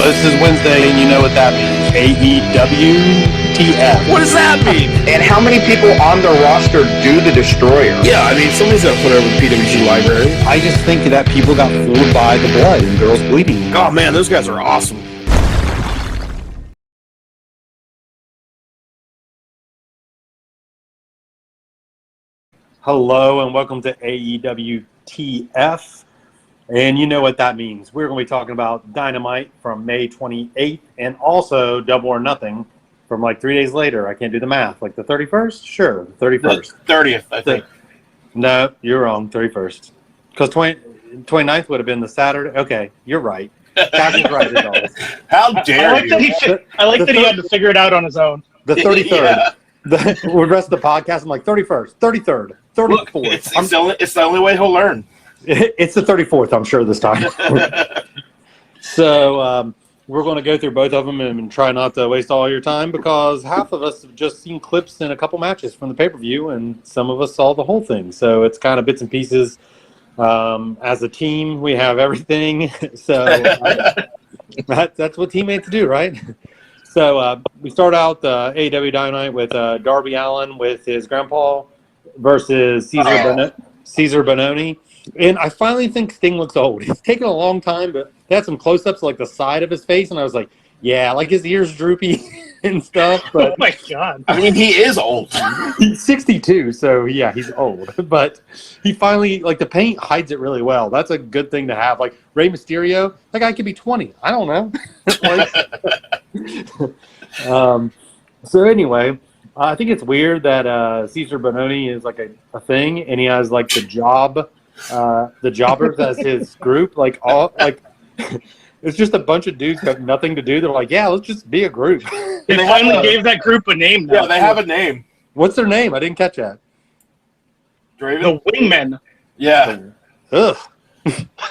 This is Wednesday, and you know what that means. Aewtf. What does that mean? And how many people on the roster do the Destroyer? Yeah, I mean, somebody's got to put over the PWG library. I just think that people got fooled by the blood and girls bleeding. Oh, man, those guys are awesome. Hello, and welcome to Aewtf. And you know what that means. We're going to be talking about Dynamite from May 28th and also Double or Nothing from like 3 days later. I can't do the math. Like the 31st? Sure, the 31st. The 30th, I think. No, you're wrong. 31st. Because 29th would have been the Saturday. Okay, you're right. Cash is right as always. How dare you? I like that he had to figure it out on his own. The 33rd. Yeah. The rest of the podcast, I'm like 31st, 33rd, 34th. Look, it's the only way he'll learn. It's the 34th, I'm sure, this time. So we're going to go through both of them and try not to waste all your time because half of us have just seen clips in a couple matches from the pay-per-view, and some of us saw the whole thing. So it's kind of bits and pieces. As a team, we have everything. So that's what teammates do, right? So we start out the AEW Dynamite with Darby Allin with his grandpa versus Caesar Bononi. And I finally think Sting looks old. It's taken a long time, but they had some close-ups like the side of his face, and I was like, yeah, like his ears droopy and stuff. But oh my god! I mean, he is old. He's 62, so yeah, he's old. But he finally, like, the paint hides it really well. That's a good thing to have. Like Rey Mysterio, that guy could be 20. I don't know. So anyway, I think it's weird that Caesar Bononi is like a thing, and he has like the jobbers as his group. Like all like. It's just a bunch of dudes got nothing to do. They're like, yeah, let's just be a group. They finally gave that group a name now. Yeah, they have a name. What's their name? I didn't catch that. Draven? The Wingmen. Yeah. Ugh.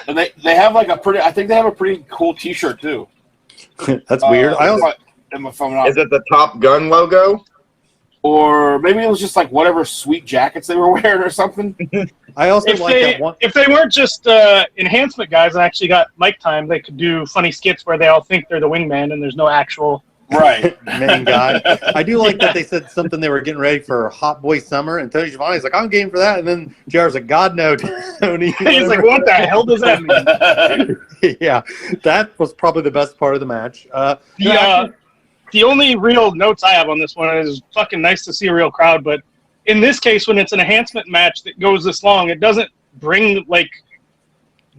And they have like I think they have a pretty cool t-shirt too. That's weird. Is it the Top Gun logo? Or maybe it was just like whatever sweet jackets they were wearing or something. I also like that one. If they weren't just enhancement guys and actually got mic time, they could do funny skits where they all think they're the wingman and there's no actual main guy. I do like that they said something they were getting ready for Hot Boy Summer, and Tony Schiavone's like, I'm game for that. And then JR's like, God, no, Tony. He's like, what the hell does that mean? Yeah, that was probably the best part of the match. The only real notes I have on this one is fucking nice to see a real crowd, but in this case, when it's an enhancement match that goes this long, it doesn't bring like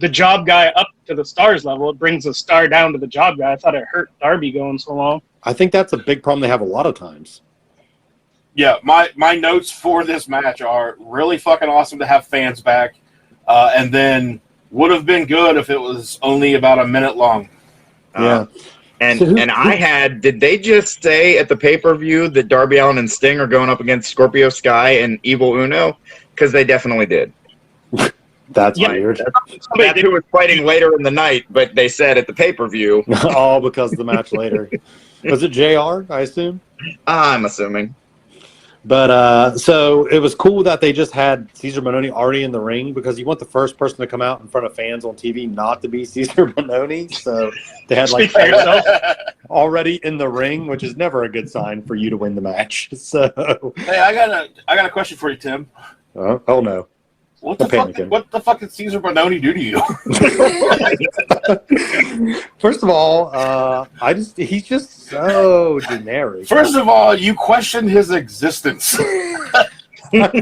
the job guy up to the stars level. It brings the star down to the job guy. I thought it hurt Darby going so long. I think that's a big problem they have a lot of times. Yeah, my notes for this match are really fucking awesome to have fans back, and then would have been good if it was only about a minute long. Yeah. And I had, did they just say at the pay-per-view that Darby Allin and Sting are going up against Scorpio Sky and Evil Uno? Because they definitely did. That's weird. That's who was fighting later in the night, but they said at the pay-per-view. All because of the match later. Was it JR, I assume? I'm assuming. But so it was cool that they just had Caesar Bononi already in the ring because you want the first person to come out in front of fans on TV not to be Caesar Bononi. So they had like already in the ring, which is never a good sign for you to win the match. So hey, I got a question for you, Tim. Oh no. What the fuck did Caesar Bononi do to you? First of all, he's just so generic. First of all, you questioned his existence. Okay,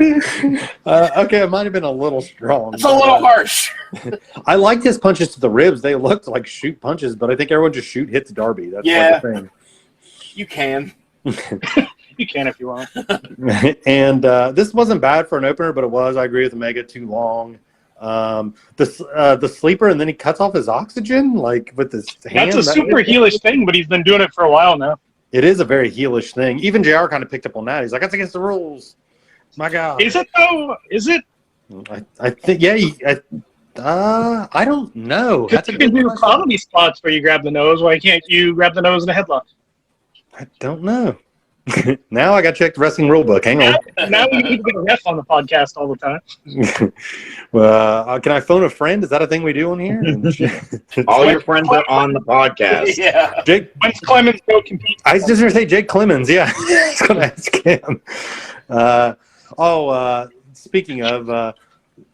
it might have been a little strong. It's a little harsh. I liked his punches to the ribs. They looked like shoot punches, but I think everyone just hits Darby. That's like the thing. You can. You can if you want. And this wasn't bad for an opener, but it was. I agree with Omega, too long. The sleeper, and then he cuts off his oxygen, like with his hand. That's a super heelish thing, but he's been doing it for a while now. It is a very heelish thing. Even JR kind of picked up on that. He's like, that's against the rules. My God. Is it though? Is it? I think, yeah. I don't know. That's you can do comedy spots where you grab the nose. Why can't you grab the nose in a headlock? I don't know. Now I got to check the wrestling rule book. Hang on. Now we need to get a ref on the podcast all the time. Well, can I phone a friend? Is that a thing we do on here? All your friends are on the podcast. Yeah. Jake, When's Clemens go compete? I was just going to say Jake Clemens. Yeah, I was going to ask him. Speaking of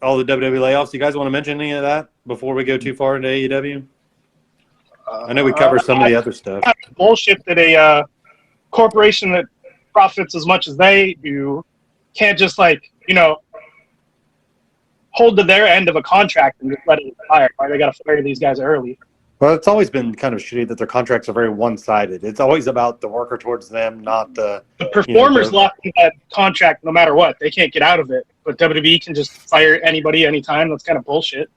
all the WWE layoffs, you guys want to mention any of that before we go too far into AEW? I know we covered some of the other stuff. Bullshit that a corporation that profits as much as they do can't just hold to their end of a contract and just let it expire. Why they got to fire these guys early? Well, it's always been kind of shitty that their contracts are very one-sided. It's always about the worker towards them, not the performers locked in that contract no matter what. They can't get out of it. But WWE can just fire anybody anytime. That's kind of bullshit.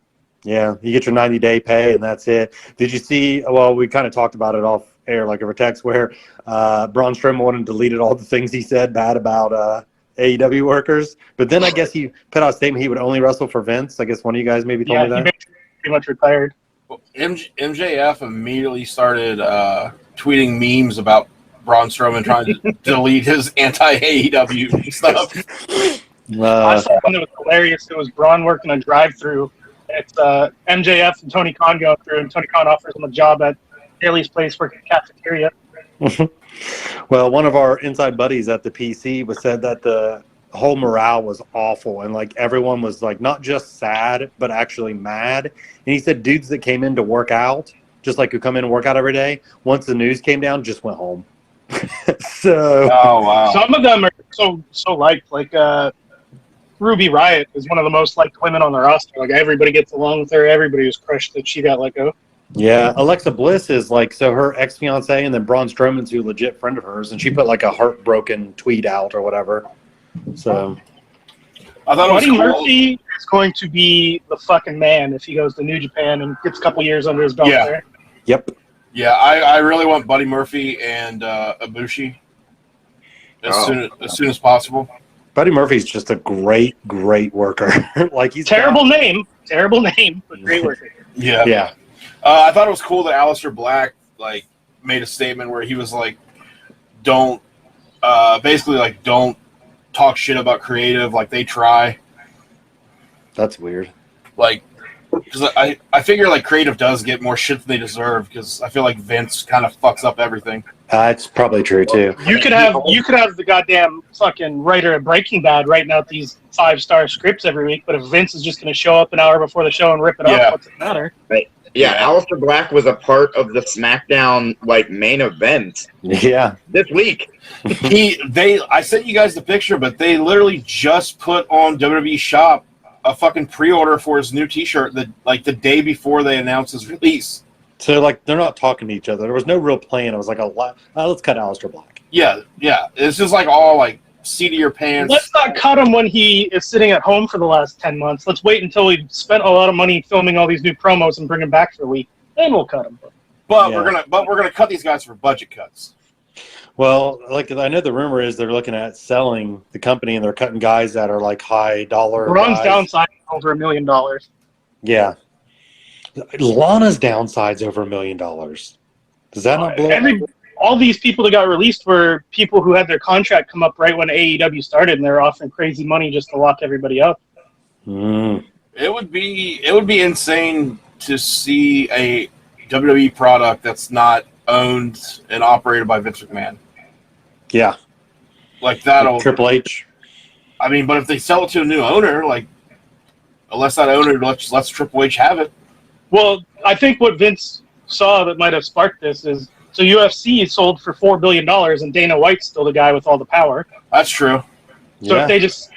Yeah, you get your 90-day pay, and that's it. Did you see, well, we kind of talked about it off air, like over text, where Braun Strowman wanted deleted all the things he said bad about AEW workers. But then I guess he put out a statement he would only wrestle for Vince. I guess one of you guys maybe told me that. He pretty much retired. MJF immediately started tweeting memes about Braun Strowman trying to delete his anti-AEW stuff. I saw one that was hilarious. It was Braun working a drive-through. It's MJF and Tony Khan going through, and Tony Khan offers him a job at Haley's place working in the cafeteria. Well, one of our inside buddies at the PC was said that the whole morale was awful, and everyone was not just sad but actually mad. And he said dudes that came in to work out, just who come in and work out every day, once the news came down, just went home. So oh wow, some of them are so liked. Ruby Riott is one of the most liked women on the roster. Everybody gets along with her. Everybody was crushed that she got let go. Yeah, Alexa Bliss is so her ex-fiance, and then Braun Strowman's a legit friend of hers, and she put a heartbroken tweet out or whatever. So I thought Buddy Murphy is going to be the fucking man if he goes to New Japan and gets a couple years under his belt there. Yep. Yeah, I really want Buddy Murphy and Ibushi as soon as possible. Buddy Murphy's just a great worker. He's terrible name, but great worker. Yeah. Yeah. I thought it was cool that Aleister Black made a statement where he was don't talk shit about creative they try. That's weird. Because I figure creative does get more shit than they deserve because I feel like Vince kind of fucks up everything. It's probably true too. You could have the goddamn fucking writer of Breaking Bad writing out these 5-star scripts every week, but if Vince is just going to show up an hour before the show and rip it up, what's it matter? Right. Yeah, Aleister Black was a part of the SmackDown main event. Yeah. This week. I sent you guys the picture, but they literally just put on WWE Shop a fucking pre-order for his new T-shirt the day before they announced his release. So they're not talking to each other. There was no real plan. It was let's cut Aleister Black. Yeah. It's just all seat of your pants. Let's not cut him when he is sitting at home for the last 10 months. Let's wait until we've spent a lot of money filming all these new promos and bring him back for a week. Then we'll cut him. But we're gonna cut these guys for budget cuts. Well, I know the rumor is they're looking at selling the company and they're cutting guys that are high dollar. Ron's downside over $1 million. Yeah. Lana's downside's over $1 million. Does that not blow? All these people that got released were people who had their contract come up right when AEW started, and they're offering crazy money just to lock everybody up. Mm. It would be insane to see a WWE product that's not owned and operated by Vince McMahon. Yeah. That'll Triple H. I mean, but if they sell it to a new owner, unless that owner lets Triple H have it. Well, I think what Vince saw that might have sparked this is so UFC sold for $4 billion, and Dana White's still the guy with all the power. That's true. So if they just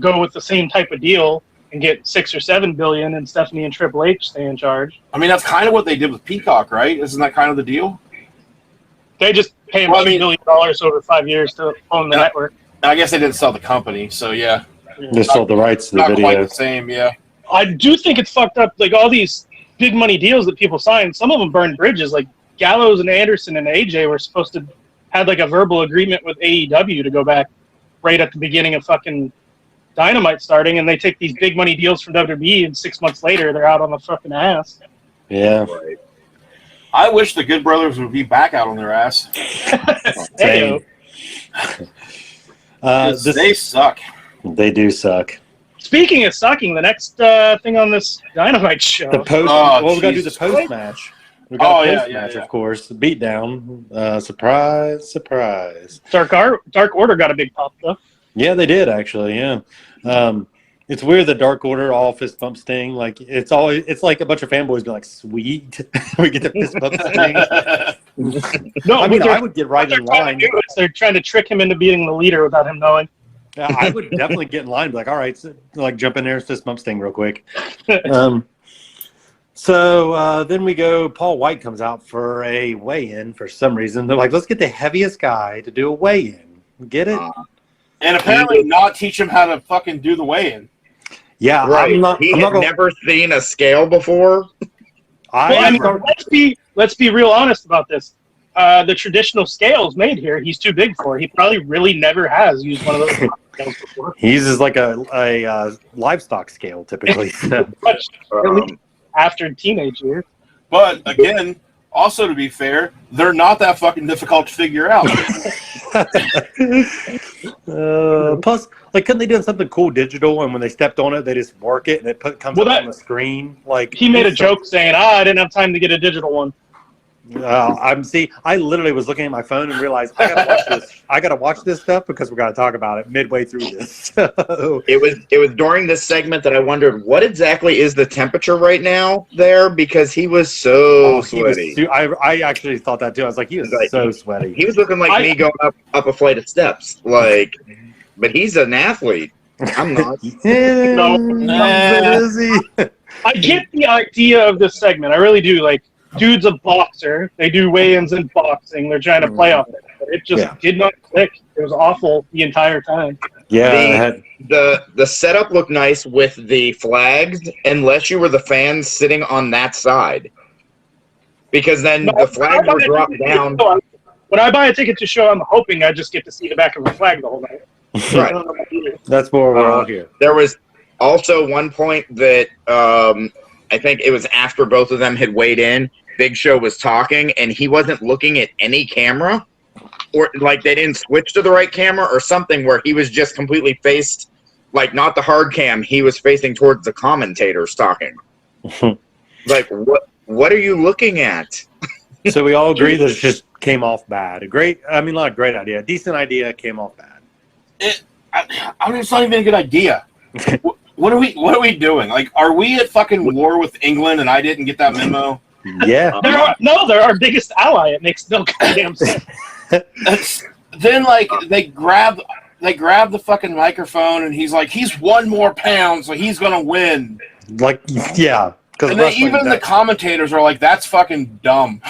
go with the same type of deal and get $6 or $7 billion, and Stephanie and Triple H stay in charge. I mean, that's kind of what they did with Peacock, right? Isn't that kind of the deal? They just pay him $2 million over 5 years to own the network. I guess they didn't sell the company, so yeah. They sold the rights to the video. Not quite the same, yeah. I do think it's fucked up. All these big money deals that people sign, some of them burned bridges. Gallows and Anderson and AJ were supposed to have a verbal agreement with AEW to go back right at the beginning of fucking Dynamite starting, and they take these big money deals from WWE, and 6 months later they're out on the fucking ass. Yeah. I wish the Good Brothers would be back out on their ass. Same. They suck. They do suck. Speaking of sucking, the next thing on this Dynamite show. The post. Oh, well, we got to do the Jesus post Christ. match. We got a Oh, post yeah, match, yeah. of course. The beatdown. Surprise, surprise. Dark Order got a big pop though. Yeah, they did actually. Yeah. It's weird the Dark Order all fist bump Sting. Like it's like a bunch of fanboys being like, "Sweet, we get to fist bump Sting." No, I mean, what I would get right they're in trying line. to do is they're trying to trick him into being the leader without him knowing. Yeah, I would definitely get in line. Be like, all right, so, like jump in there and fist bump Sting real quick. So then we go. Paul White comes out for a weigh-in for some reason. They're like, let's get the heaviest guy to do a weigh-in. Get it? And apparently not teach him how to fucking do the weigh-in. Yeah, Right. I'm not. He I'm had not gonna, never seen a scale before. Well, I mean, let's be real honest about this. The traditional scales made here, he's too big for. He probably really never has used one of those scales before. He uses like a livestock scale typically. So. Much, at least after teenage years. But again, also to be fair, they're not that fucking difficult to figure out. Plus, like, couldn't they do something cool digital? And when they stepped on it, they just work it and it comes up on the screen. Like he made a joke saying, "I didn't have time to get a digital one." I literally was looking at my phone and realized I gotta watch this. I gotta watch this stuff because we're gonna talk about it midway through this. So, It was during this segment that I wondered what exactly is the temperature right now there, because he was so sweaty. I actually thought that too. I was like, he was so sweaty. He was looking like me going up a flight of steps. Like, but he's an athlete. I'm not. Is he? I get the idea of this segment. I really do. Like, dude's a boxer. They do weigh-ins in boxing. They're trying to play off it. But it just did not click. It was awful the entire time. Yeah. The setup looked nice with the flags, unless you were the fans sitting on that side. Because then the flags were dropped down. When I buy a ticket to show, I'm hoping I just get to see the back of the flag the whole night. Right. That's where we're all here. There was also one point that I think it was after both of them had weighed in. Big Show was talking, and he wasn't looking at any camera, or like they didn't switch to the right camera or something, where he was just completely faced, like not the hard cam. He was facing towards the commentators talking. Like, what are you looking at? So we all agree that it just came off bad. Not a great idea. A decent idea came off bad. I mean, it's not even a good idea. What are we doing? Like, are we at fucking war with England and I didn't get that memo? Yeah. They're our biggest ally. It makes no goddamn sense. Then, like, they grab the fucking microphone and he's like, he's 1 more pound, so he's gonna win. Like, yeah. And then even the commentators are like, that's fucking dumb.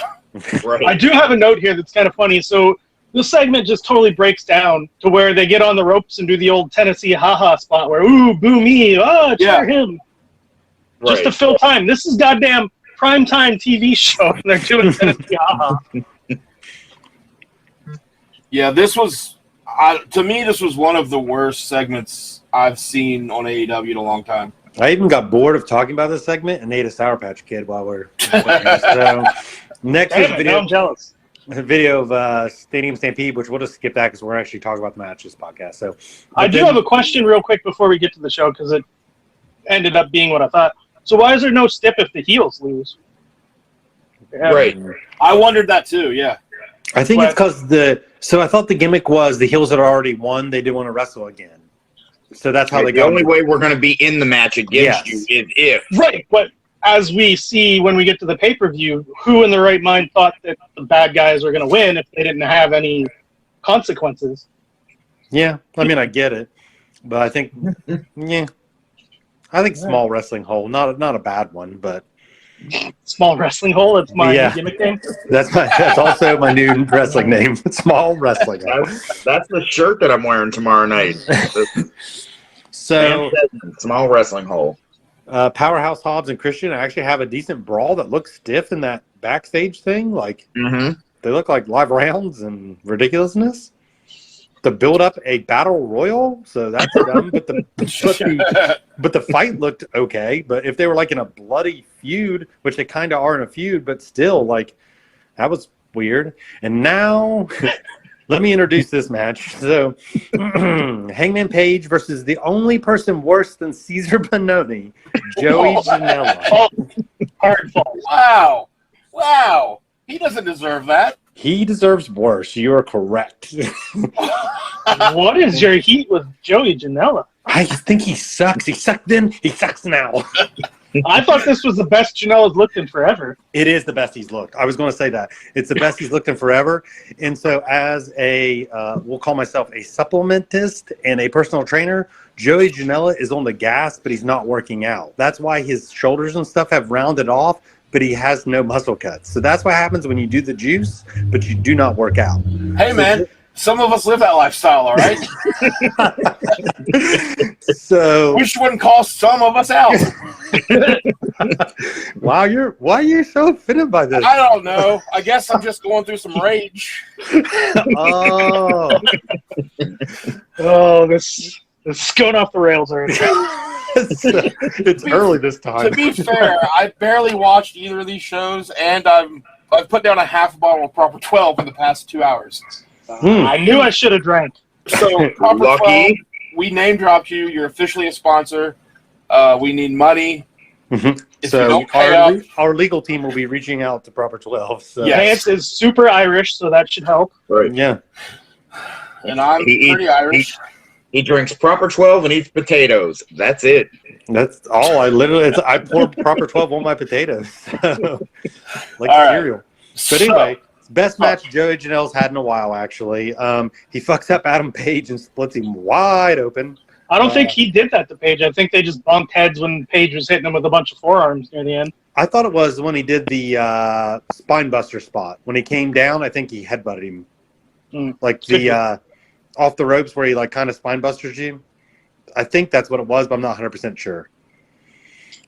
Right. I do have a note here that's kind of funny. So this segment just totally breaks down to where they get on the ropes and do the old Tennessee haha spot where, ooh, boo me, cheer him. Right. Just to fill time. This is goddamn primetime TV show and they're doing Tennessee haha. Yeah, this was, to me, this was one of the worst segments I've seen on AEW in a long time. I even got bored of talking about this segment and ate a Sour Patch Kid while we're so next is Now I'm jealous. a video of Stadium Stampede, which we'll just skip that because we're actually talking about the match this podcast. So I do have a question real quick before we get to the show because it ended up being what I thought. So why is there no stip if the heels lose? Right. I wondered that too, yeah. I think it's because I thought the gimmick was the heels had already won. They didn't want to wrestle again. So that's how they The go. only way we're going to be in the match against you is if. Right, but as we see when we get to the pay-per-view, who in their right mind thought that the bad guys were going to win if they didn't have any consequences? Yeah, I mean, I get it. But I think, I think small wrestling hole, not a bad one, but Small wrestling hole, that's my gimmick name. That's also my new wrestling name. Small wrestling hole. That's the shirt that I'm wearing tomorrow night. So small wrestling hole. Powerhouse Hobbs and Christian actually have a decent brawl that looks stiff in that backstage thing. Like they look like live rounds and ridiculousness. To build up a battle royal, so that's done. But the fight looked okay. But if they were like in a bloody feud, which they kind of are in a feud, but still, like that was weird. And now Let me introduce this match. So, Hangman Page versus the only person worse than Caesar Bononi, Joey Janela. Oh, hard falls. Wow. He doesn't deserve that. He deserves worse. You are correct. What is your heat with Joey Janela? I think he sucks. He sucked then. He sucks now. I thought this was the best Janela's looked in forever. It is the best he's looked. I was going to say that. It's the best he's looked in forever. And so as a, we'll call myself a supplementist and a personal trainer, Joey Janela is on the gas, but he's not working out. That's why his shoulders and stuff have rounded off, but he has no muscle cuts. So that's what happens when you do the juice, but you do not work out. Hey, man. Some of us live that lifestyle, all right? So Wish you wouldn't call some of us out. why are you so offended by this? I don't know. I guess I'm just going through some rage. Oh. Oh, this is going off the rails already. It's early this time. To be fair, I barely watched either of these shows, and I've put down a half bottle of Proper 12 in the past 2 hours. I knew I should have drank. So, Proper 12, Lucky. we name dropped you. You're officially a sponsor. We need money. If you So don't pay up, our legal team will be reaching out to Proper 12. So. Yeah. Vance is super Irish, so that should help. Right. Yeah. and I'm pretty Irish. He drinks Proper 12 and eats potatoes. That's it. That's all. I pour Proper 12 on my potatoes. Like All right. cereal. But anyway, best match Joey Janela's had in a while, actually. He fucks up Adam Page and splits him wide open. I don't think he did that to Paige. I think they just bumped heads when Paige was hitting him with a bunch of forearms near the end. I thought it was when he did the spine buster spot. When he came down, I think he headbutted him. Like the off the ropes where he like kind of spine busters you. I think that's what it was, but I'm not 100% sure.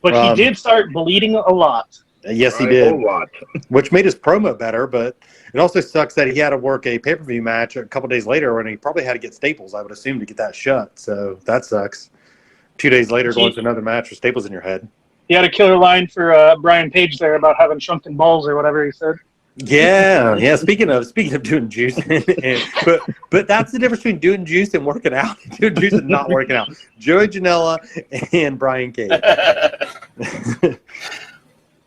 But he did start bleeding a lot. Yes, he A did. whole lot. Which made his promo better, but it also sucks that he had to work a pay-per-view match a couple days later when he probably had to get staples, I would assume, to get that shut. So that sucks. 2 days later, going to another match with staples in your head. He had a killer line for Brian Page there about having shrunken balls or whatever he said. Yeah. Speaking of doing juice, but that's the difference between doing juice and working out. Doing juice and not working out. Joey Janela and Brian Cage.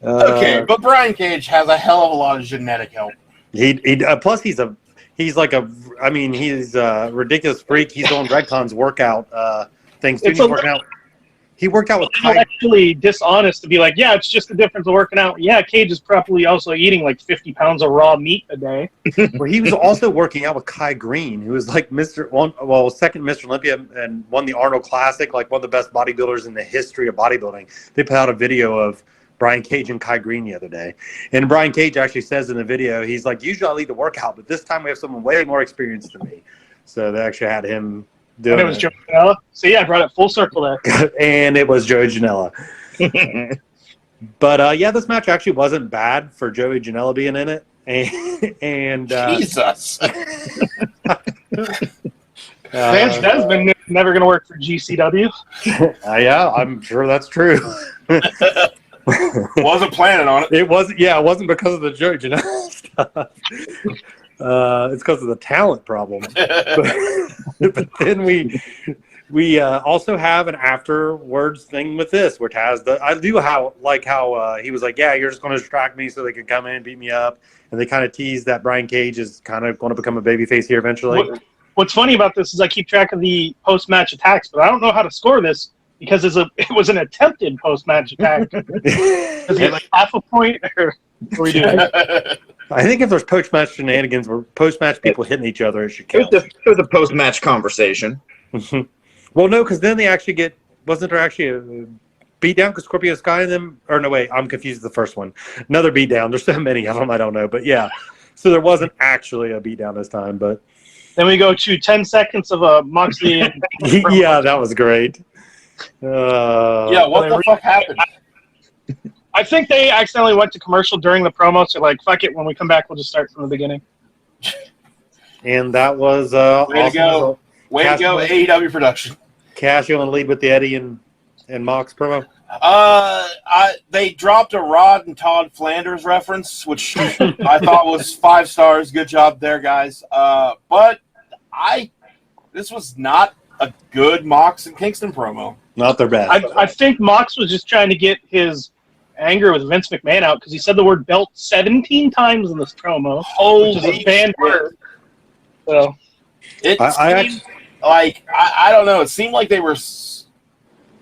Okay, but Brian Cage has a hell of a lot of genetic help. He plus he's a ridiculous freak. He's on Redcon's workout things too. He worked out with It's actually dishonest to be like, yeah, it's just the difference of working out. Yeah, Cage is probably also eating like 50 pounds of raw meat a day. Well, he was also working out with Kai Green, who was like second Mr. Olympia and won the Arnold Classic, like one of the best bodybuilders in the history of bodybuilding. They put out a video of Brian Cage and Kai Green the other day. And Brian Cage actually says in the video, he's like, usually I lead the workout, but this time we have someone way more experienced than me. So they actually had him doing And it was Joey Janela. So yeah, I brought it full circle there. And it was Joey Janela. But this match actually wasn't bad for Joey Janela being in it. And Jesus. Vance Desmond never going to work for GCW. Yeah, I'm sure that's true. Wasn't planning on it. It wasn't because of the Joey Janela stuff. It's because of the talent problem. But then we also have an afterwards thing with this, which has how he was like, yeah, you're just going to distract me so they can come in and beat me up, and they kind of tease that Brian Cage is kind of going to become a babyface here eventually. What's funny about this is I keep track of the post-match attacks, but I don't know how to score this because it was an attempted post-match attack. Is it like half a point, or what are we doing? I think if there's post-match shenanigans or post-match people hitting each other, it should count. It was a post-match conversation. Well, no, because then they actually wasn't there actually a beatdown because Scorpio Sky and them, or no, wait, I'm confused with the first one. Another beatdown. There's so many of them, I don't know. But yeah, so there wasn't actually a beatdown this time. But then we go to 10 seconds of Moxley. And yeah, that was great. What the fuck happened? I think they accidentally went to commercial during the promo, so like, fuck it, when we come back, we'll just start from the beginning. And that was Way awesome. to go. Way to go, AEW production. Cash, you want to lead with the Eddie and Mox promo? They dropped a Rod and Todd Flanders reference, which I thought was 5 stars. Good job there, guys. But this was not a good Mox and Kingston promo. Not their best. I think Mox was just trying to get his anger with Vince McMahon out because he said the word belt 17 times in this promo, which is a banned word. So I don't know. It seemed like they were.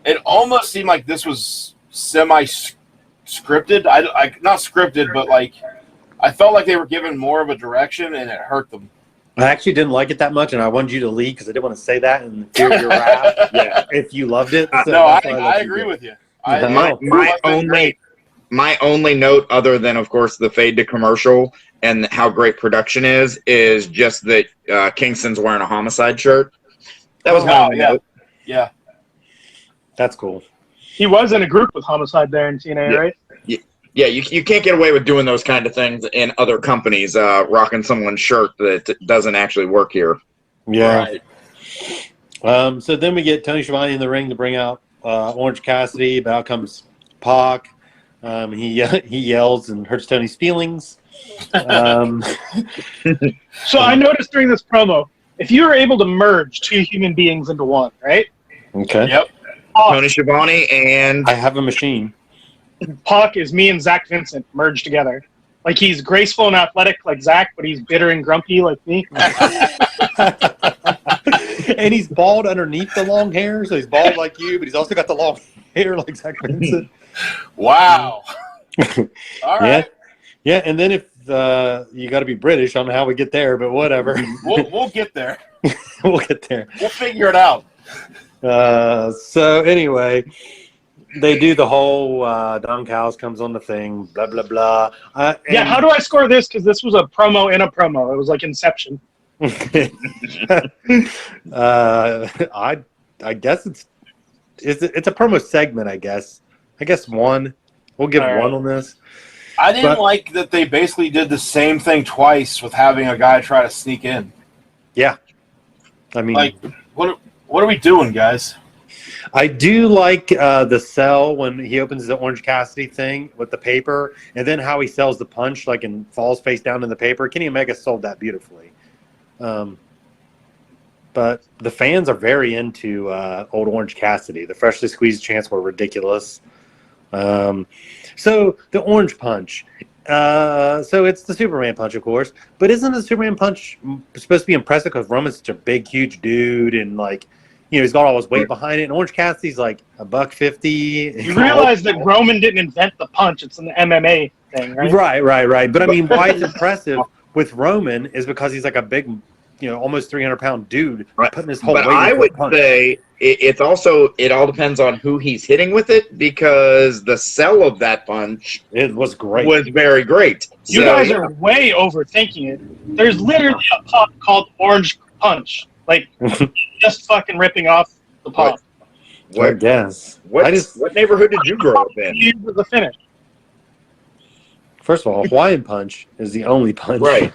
It almost seemed like this was semi-scripted. Not scripted, but like I felt like they were given more of a direction, and it hurt them. I actually didn't like it that much, and I wanted you to leave because I didn't want to say that and fear your wrath. Yeah, if you loved it. So no, I agree with you. My only note, other than of course the fade to commercial and how great production is just that Kingston's wearing a Homicide shirt. That was my only note. Yeah. That's cool. he was in a group with Homicide there in TNA, right? Yeah, you can't get away with doing those kind of things in other companies, rocking someone's shirt that doesn't actually work here. Yeah. Right. So then we get Tony Schiavone in the ring to bring out Orange Cassidy, but out comes Pac. He yells and hurts Tony's feelings. So I noticed during this promo, if you were able to merge two human beings into one, right? Okay. Yep. Tony Schiavone and I have a machine. Pac is me and Zach Vincent merged together. Like he's graceful and athletic like Zach, but he's bitter and grumpy like me. And he's bald underneath the long hair, so he's bald like you, but he's also got the long hair like Zach Vincent. Wow. All right. Yeah, and then if you got to be British, I don't know how we get there, but whatever. We'll get there. We'll get there. We'll figure it out. So anyway, they do the whole Don Callis comes on the thing, blah, blah, blah. Yeah, how do I score this? Because this was a promo in a promo. It was like Inception. I guess it's a promo segment, I guess. I guess one. We'll give one on this. I didn't like that they basically did the same thing twice with having a guy try to sneak in. Yeah. I mean, like, what are we doing, guys? I do like the sell when he opens the Orange Cassidy thing with the paper, and then how he sells the punch, like, and falls face down in the paper. Kenny Omega sold that beautifully. But the fans are very into old Orange Cassidy. The freshly squeezed chants were ridiculous. So the Orange Punch. So it's the Superman Punch, of course. But isn't the Superman Punch supposed to be impressive because Roman's such a big, huge dude, and like, you know, he's got all his weight behind it. And Orange Cassidy's like $150. You realize that Roman didn't invent the punch; it's an MMA thing, right? Right. But I mean, why it's impressive with Roman is because he's like a big, you know, almost 300-pound dude putting his whole weight. But I would say it all depends on who he's hitting with it, because the sell of that punch was great. Was very great. You guys are way overthinking it. There's literally a pop called Orange Punch, like just fucking ripping off the pop. I guess. What neighborhood did you grow up in? The finish. First of all, Hawaiian Punch is the only punch. Right.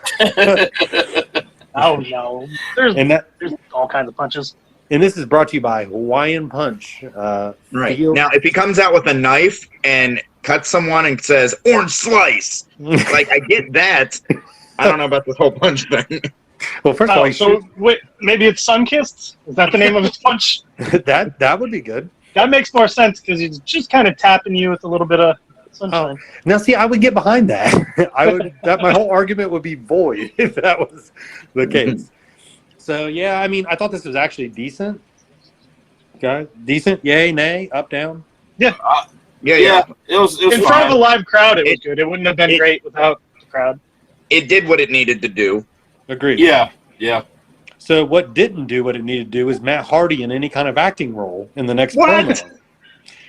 Oh no, there's all kinds of punches. And this is brought to you by Hawaiian Punch. Right. Now, if he comes out with a knife and cuts someone and says, "Orange slice," like, I get that. I don't know about this whole punch thing. Well, first of all, wait, maybe it's Sunkissed? Is that the name of his punch? that would be good. That makes more sense because he's just kind of tapping you with a little bit of sunshine. Oh. Now, see, I would get behind that. My whole argument would be void if that was the case. So, yeah, I mean, I thought this was actually decent. Okay, decent, yay, nay, up, down. Yeah. Yeah. It was in front of a live crowd. It was good. It wouldn't have been great without the crowd. It did what it needed to do. Agreed. Yeah. So what didn't do what it needed to do is Matt Hardy in any kind of acting role in the next What? promo.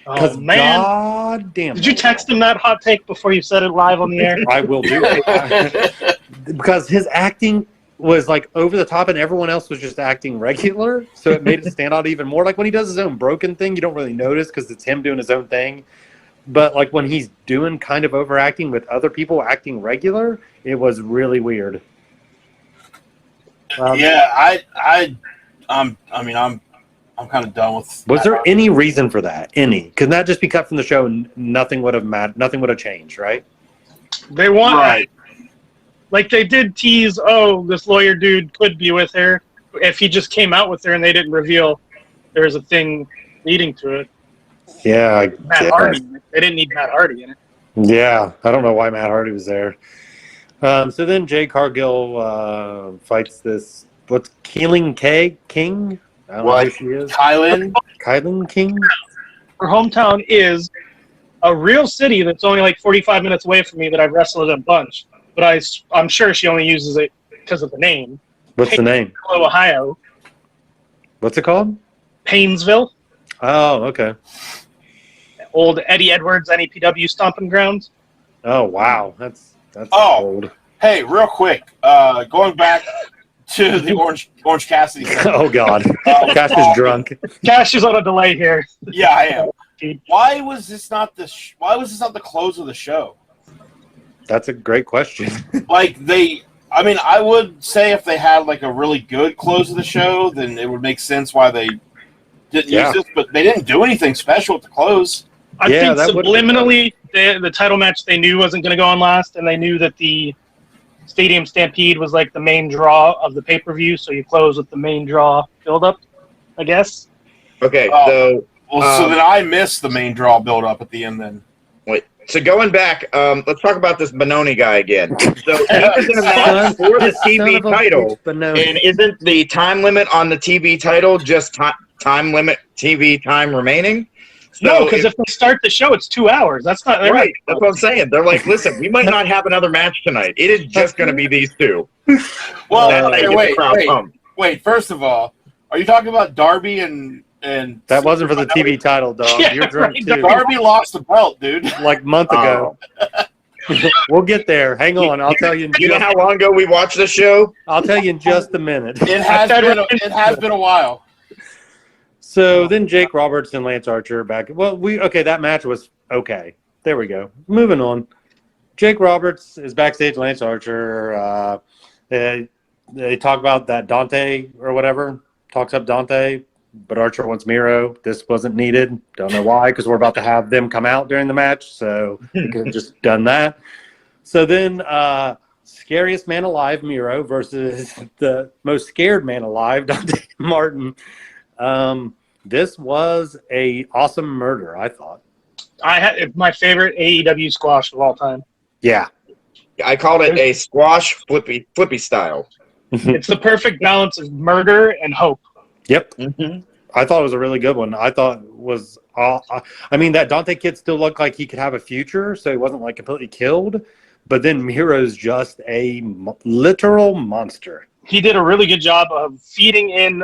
Oh, man. God damn. Did you text him that hot take before you said it live on the air? I will do it. Because his acting was like over the top and everyone else was just acting regular. So it made it stand out even more. Like when he does his own broken thing, you don't really notice because it's him doing his own thing. But like when he's doing kind of overacting with other people acting regular, it was really weird. I'm I'm kind of done with. Was there any reason for that? Any? Could that just be cut from the show and nothing would have nothing would have changed, right? They want Right. like they did tease. Oh, this lawyer dude could be with her if he just came out with her and they didn't reveal there's a thing leading to it. Yeah, I Matt guess. Hardy. They didn't need Matt Hardy in it. Yeah, I don't know why Matt Hardy was there. So then Jay Cargill fights this, what's Keeling King? I don't know who she is. Kylan? Kylan King? Her hometown is a real city that's only like 45 minutes away from me that I've wrestled a bunch. But I'm sure she only uses it because of the name. What's the name? Ohio. What's it called? Paynesville. Oh, okay. Old Eddie Edwards NEPW stomping grounds. Oh, wow. That's Oh. old. Hey, real quick, going back to the Orange Cassidy thing. Oh, God. Cash is drunk. Cash is on a delay here. Yeah, I am. Why was this not the close of the show? That's a great question. Like I would say if they had like a really good close of the show, then it would make sense why they didn't use this, but they didn't do anything special at the close. I think subliminally the title match they knew wasn't going to go on last, and they knew that the Stadium Stampede was like the main draw of the pay-per-view, so you close with the main draw build-up, I guess. Okay, so then I missed the main draw build-up at the end then. Wait, so going back, let's talk about this Benoni guy again. So he was in a match for the TV title, and isn't the time limit on the TV title just time limit TV time remaining? So no, because if they start the show, it's 2 hours. That's not right. That's what I'm saying. They're like, listen, we might not have another match tonight. It is just going to be these two. Well, wait. First of all, are you talking about Darby and that wasn't for the TV title, dog. Yeah, You're drunk too. Darby lost the belt, dude. Like a month ago. We'll get there. Hang on. I'll tell you. You know how long ago we watched the show? I'll tell you in just a minute. It has been a while. So then Jake Roberts and Lance Archer back. Well, that match was okay. There we go. Moving on. Jake Roberts is backstage. Lance Archer. They talk about that Dante or whatever. Talks up Dante, but Archer wants Miro. This wasn't needed. Don't know why, because we're about to have them come out during the match. So we could have just done that. So then scariest man alive, Miro, versus the most scared man alive, Dante Martin. This was a awesome murder, I thought. I had my favorite AEW squash of all time. Yeah. I called it a squash flippy style. It's the perfect balance of murder and hope. Yep. Mm-hmm. I thought it was a really good one. I thought was that Dante kid still looked like he could have a future, so he wasn't like completely killed. But then Miro's just a literal monster. He did a really good job of feeding in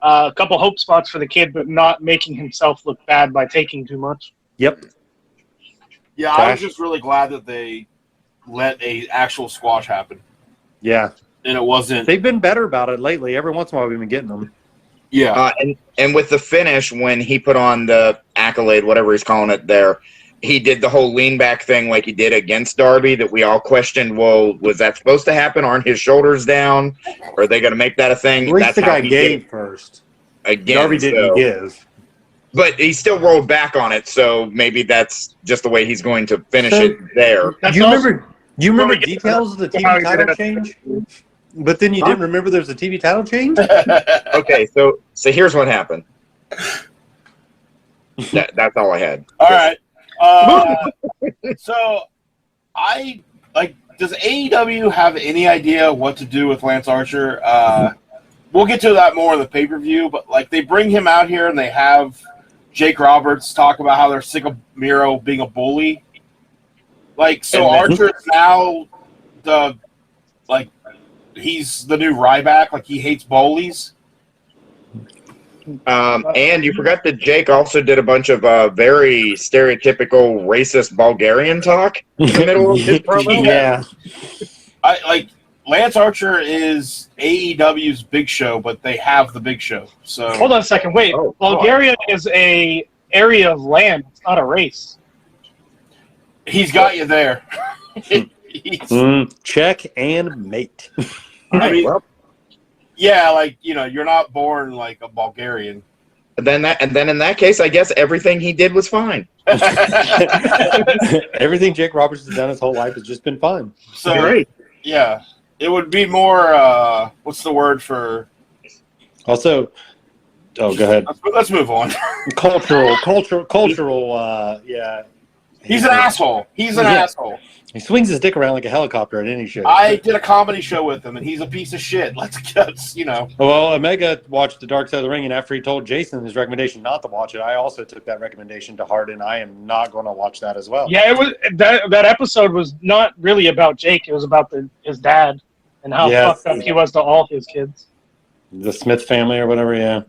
a couple hope spots for the kid, but not making himself look bad by taking too much. Yep. Yeah, I was just really glad that they let a actual squash happen. Yeah. And it wasn't. They've been better about it lately. Every once in a while, we've been getting them. Yeah. And with the finish, when he put on the accolade, whatever he's calling it there, he did the whole lean back thing like he did against Darby that we all questioned, well, was that supposed to happen? Aren't his shoulders down? Are they going to make that a thing? At least the guy gave first. Again, Darby didn't give. But he still rolled back on it, so maybe that's just the way he's going to finish it there. You remember details of the TV title change? But then you didn't remember there's a TV title change? Okay, so here's what happened. That's all I had. All right. So, does AEW have any idea what to do with Lance Archer? We'll get to that more in the pay-per-view, but they bring him out here and they have Jake Roberts talk about how they're sick of Miro being a bully. Archer's now he's the new Ryback, he hates bullies. And you forgot that Jake also did a bunch of very stereotypical racist Bulgarian talk in the middle of his promo. Yeah. Lance Archer is AEW's Big Show, but they have the Big Show. So hold on a second. Wait, Bulgaria is a area of land. It's not a race. He's got you there. Check and mate. I mean, yeah, you're not born like a Bulgarian. then in that case, I guess everything he did was fine. Everything Jake Roberts has done his whole life has just been fun. So Great. yeah, it would be more. What's the word for? Also, oh, go ahead. Let's move on. Cultural. Yeah. He's an asshole. He's an asshole. He swings his dick around like a helicopter at any show. I did a comedy show with him, and he's a piece of shit. Let's you know. Well, Omega watched The Dark Side of the Ring, and after he told Jason his recommendation not to watch it, I also took that recommendation to heart, and I am not going to watch that as well. Yeah, it was that episode was not really about Jake. It was about his dad and how fucked up he was to all his kids. The Smith family or whatever, yeah.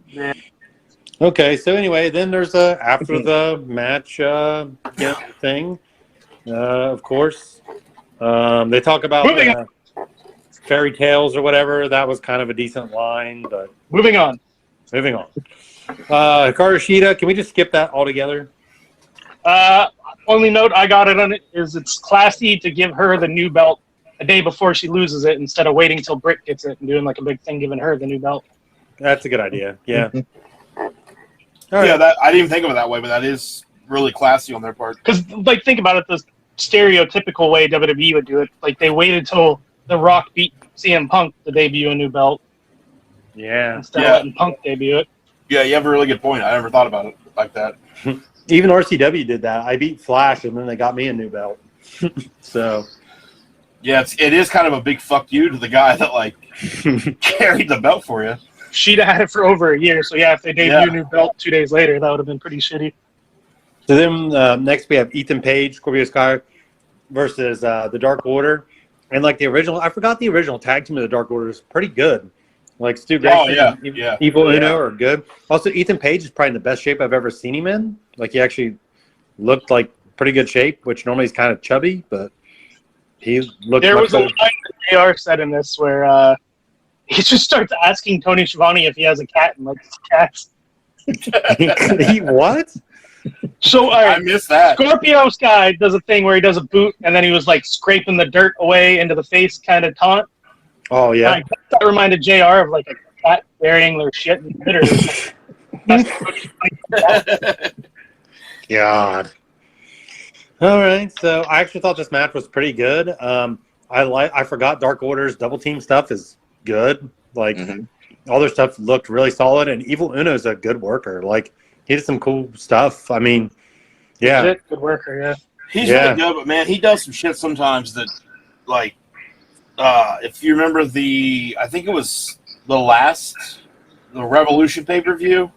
Okay, so anyway, then there's after the match thing, of course. They talk about fairy tales or whatever. That was kind of a decent line, but moving on. Hikaru Shida, can we just skip that altogether? Only note I got it on it is it's classy to give her the new belt a day before she loses it instead of waiting till Britt gets it and doing like a big thing giving her the new belt. That's a good idea. Yeah. Yeah, that I didn't even think of it that way, but that is really classy on their part. Because, like, think about it, the stereotypical way WWE would do it. Like, they waited till The Rock beat CM Punk to debut a new belt. Yeah. Instead of letting Punk debut it. Yeah, you have a really good point. I never thought about it like that. Even RCW did that. I beat Flash, and then they got me a new belt. So. Yeah, it is kind of a big fuck you to the guy that, like, carried the belt for you. She'd had it for over a year, so yeah, if they debut a new belt 2 days later, that would have been pretty shitty. So then next we have Ethan Page, Scorpio Sky versus the Dark Order. And like the original, I forgot the original tag team of the Dark Order is pretty good. Like Stu Grayson and Evil Uno are good. Also, Ethan Page is probably in the best shape I've ever seen him in. Like he actually looked like pretty good shape, which normally he's kind of chubby, but he looked There much was a better. line that JR said in this where he just starts asking Tony Schiavone if he has a cat and likes cats. He what? So I missed that. Scorpio Sky does a thing where he does a boot and then he was like scraping the dirt away into the face kind of taunt. Oh, yeah. And that reminded JR of like a cat burying their shit in litter. God. All right, so I actually thought this match was pretty good. I forgot Dark Order's double team stuff is good. Like all their stuff looked really solid, and Evil Uno's a good worker. Like he did some cool stuff. I mean, yeah, good worker. Yeah, he's really good, but man, he does some shit sometimes that, like, if you remember I think it was the Revolution pay-per-view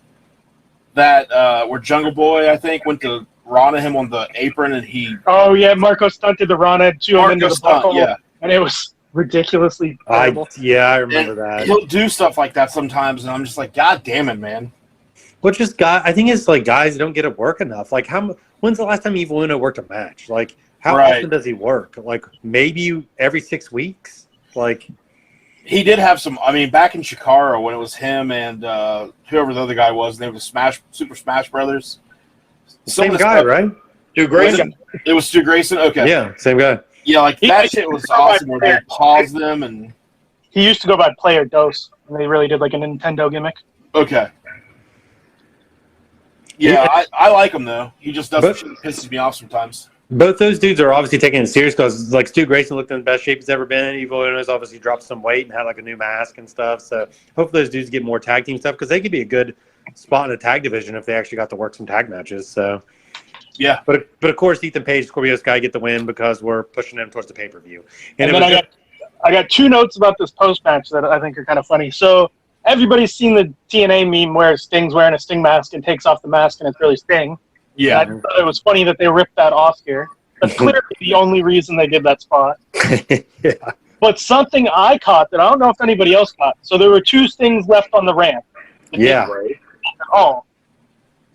that where Jungle Boy I think went to Rana him on the apron and he. Oh yeah, Marco stunted the Rana to him into the buckle, yeah, and it was ridiculously terrible. I remember that. He'll do stuff like that sometimes, and I'm just like, God damn it, man. But just I think it's like guys don't get to work enough. Like when's the last time Evil Uno worked a match? Like how often does he work? Like maybe every 6 weeks. Like he did have some. I mean, back in Chikara when it was him and whoever the other guy was, they were Super Smash Brothers. Same guy, right? Stu Grayson. It was Stu Grayson. Okay. Yeah, same guy. Yeah, like that shit was awesome. Where they paused them and. He used to go by Player Dose, and they really did like a Nintendo gimmick. Okay. Yeah, I like him though. He just does shit that pisses me off sometimes. Both those dudes are obviously taking it serious because, like, Stu Grayson looked in the best shape he's ever been. Evil Uno's obviously dropped some weight and had like a new mask and stuff. So hopefully those dudes get more tag team stuff because they could be a good spot in the tag division if they actually got to work some tag matches. So yeah, but of course Ethan Page, Scorpio Sky get the win because we're pushing them towards the pay-per-view. And then I got 2 notes about this post match that I think are kind of funny. So everybody's seen the TNA meme where Sting's wearing a Sting mask and takes off the mask and it's really Sting. Yeah, I thought it was funny that they ripped that off here. That's clearly the only reason they did that spot. Yeah. But something I caught that I don't know if anybody else caught. So there were 2 Stings left on the ramp. Yeah. Oh.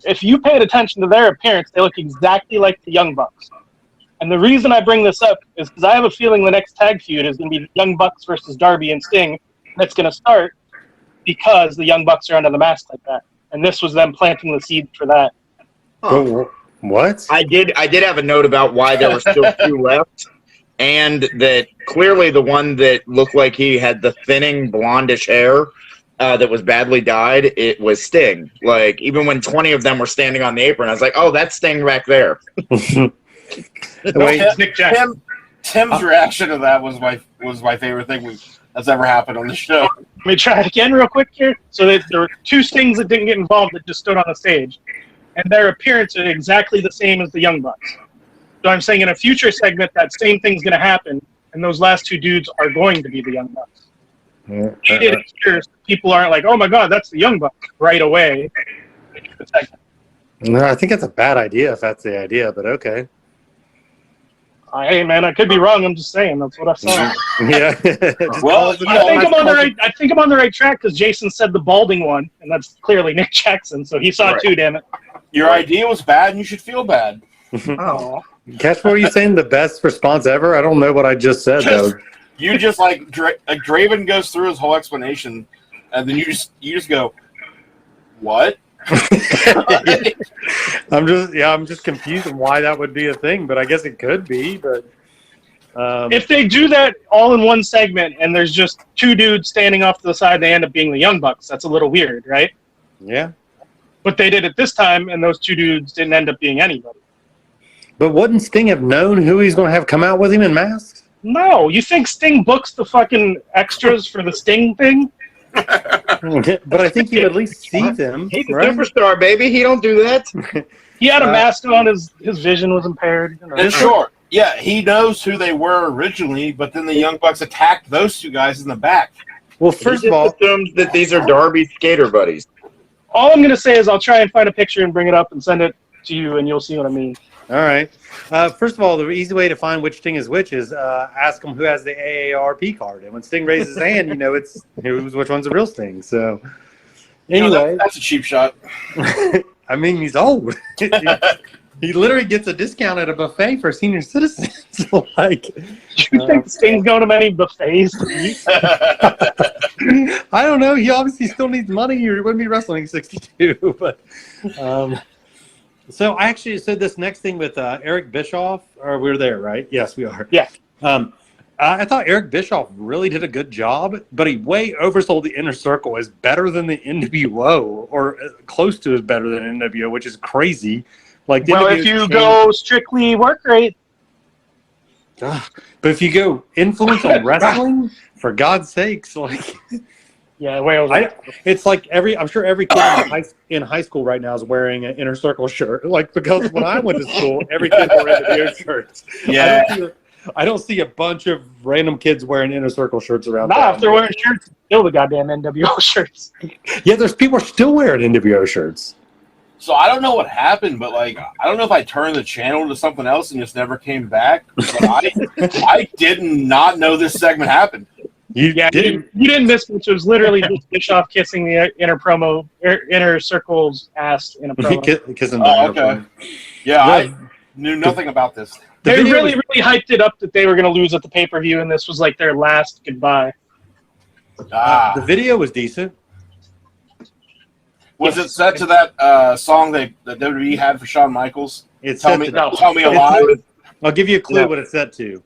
If you paid attention to their appearance, they look exactly like the Young Bucks. And the reason I bring this up is because I have a feeling the next tag feud is going to be the Young Bucks versus Darby and Sting. That's going to start because the Young Bucks are under the mask like that. And this was them planting the seed for that. Oh, what? I did have a note about why there were still 2 left, and that clearly the one that looked like he had the thinning blondish hair that was badly dyed, it was Sting. Like, even when 20 of them were standing on the apron, I was like, oh, that's Sting back there. Wait, Nick Jackson. Tim's reaction to that was my favorite thing that's ever happened on the show. Let me try it again real quick here. So there were two Stings that didn't get involved that just stood on the stage. And their appearance is exactly the same as the Young Bucks. So I'm saying in a future segment that same thing's going to happen, and those last two dudes are going to be the Young Bucks. It appears people aren't like, oh my god, that's the Young Bucks right away. no, I think it's a bad idea if that's the idea, but okay. Hey man, I could be wrong. I'm just saying that's what I saw. Yeah. Just Well, calls it you I know, think I'm on the right. I think I'm on the right track because Jason said the balding one, and that's clearly Nick Jackson. So he saw it too. Damn it! your idea was bad, and you should feel bad. Oh, Catch, what were you saying? The best response ever? I don't know what I just said, though. You just like Draven goes through his whole explanation, and then you just go, "What?" I'm just confused on why that would be a thing, but I guess it could be. But if they do that all in one segment, and there's just two dudes standing off to the side, they end up being the Young Bucks. That's a little weird, right? yeah. But they did it this time, and those two dudes didn't end up being anybody. But wouldn't Sting have known who he's going to have come out with him in masks? No, you think Sting books the fucking extras for the Sting thing? But I think you at least see them, He's a right? superstar, baby. He don't do that. He had a mask on. His vision was impaired. You know. And sure, yeah, he knows who they were originally, but then the Young Bucks attacked those two guys in the back. Well, first of all, assumes that these are Darby's skater buddies. All I'm going to say is I'll try and find a picture and bring it up and send it to you, and you'll see what I mean. all right. First of all, the easy way to find which Sting is which is ask him who has the AARP card, and when Sting raises his hand, you know which one's the real Sting. So, You know, anyway, that's a cheap shot. I mean, he's old. He literally gets a discount at a buffet for senior citizens. Like, You think Sting's going to many buffets to eat? I don't know. He obviously still needs money, or he wouldn't be wrestling 62. But so I actually said this next thing with Eric Bischoff. Or we're there, right? Yes, we are. Yeah. I thought Eric Bischoff really did a good job, but he way oversold the Inner Circle as better than the NWO, or close to as better than NWO, which is crazy. Like, Well, if you go strictly work rate, but if you go influence on wrestling, for God's sakes, like, yeah, Wales. it's like I'm sure every kid in high school right now is wearing an Inner Circle shirt. Like, because when I went to school, every kid wore NWO shirts. Yeah. I don't see a bunch of random kids wearing Inner Circle shirts around. Nah, town. if they're wearing shirts, still the goddamn NWO shirts. Yeah, there's people still wearing NWO shirts. So I don't know what happened, but like I don't know if I turned the channel to something else and just never came back. But I did not know this segment happened. You didn't miss much. It was literally just Bischoff kissing the Inner Circle's ass in a promo. Kissing. Oh, okay. Yeah, I knew nothing about this. They really hyped it up that they were going to lose at the pay-per-view, and this was like their last goodbye. The video was decent. Was it set to that song that WWE had for Shawn Michaels? It's Tell me a lie. I'll give you a clue what it's set to.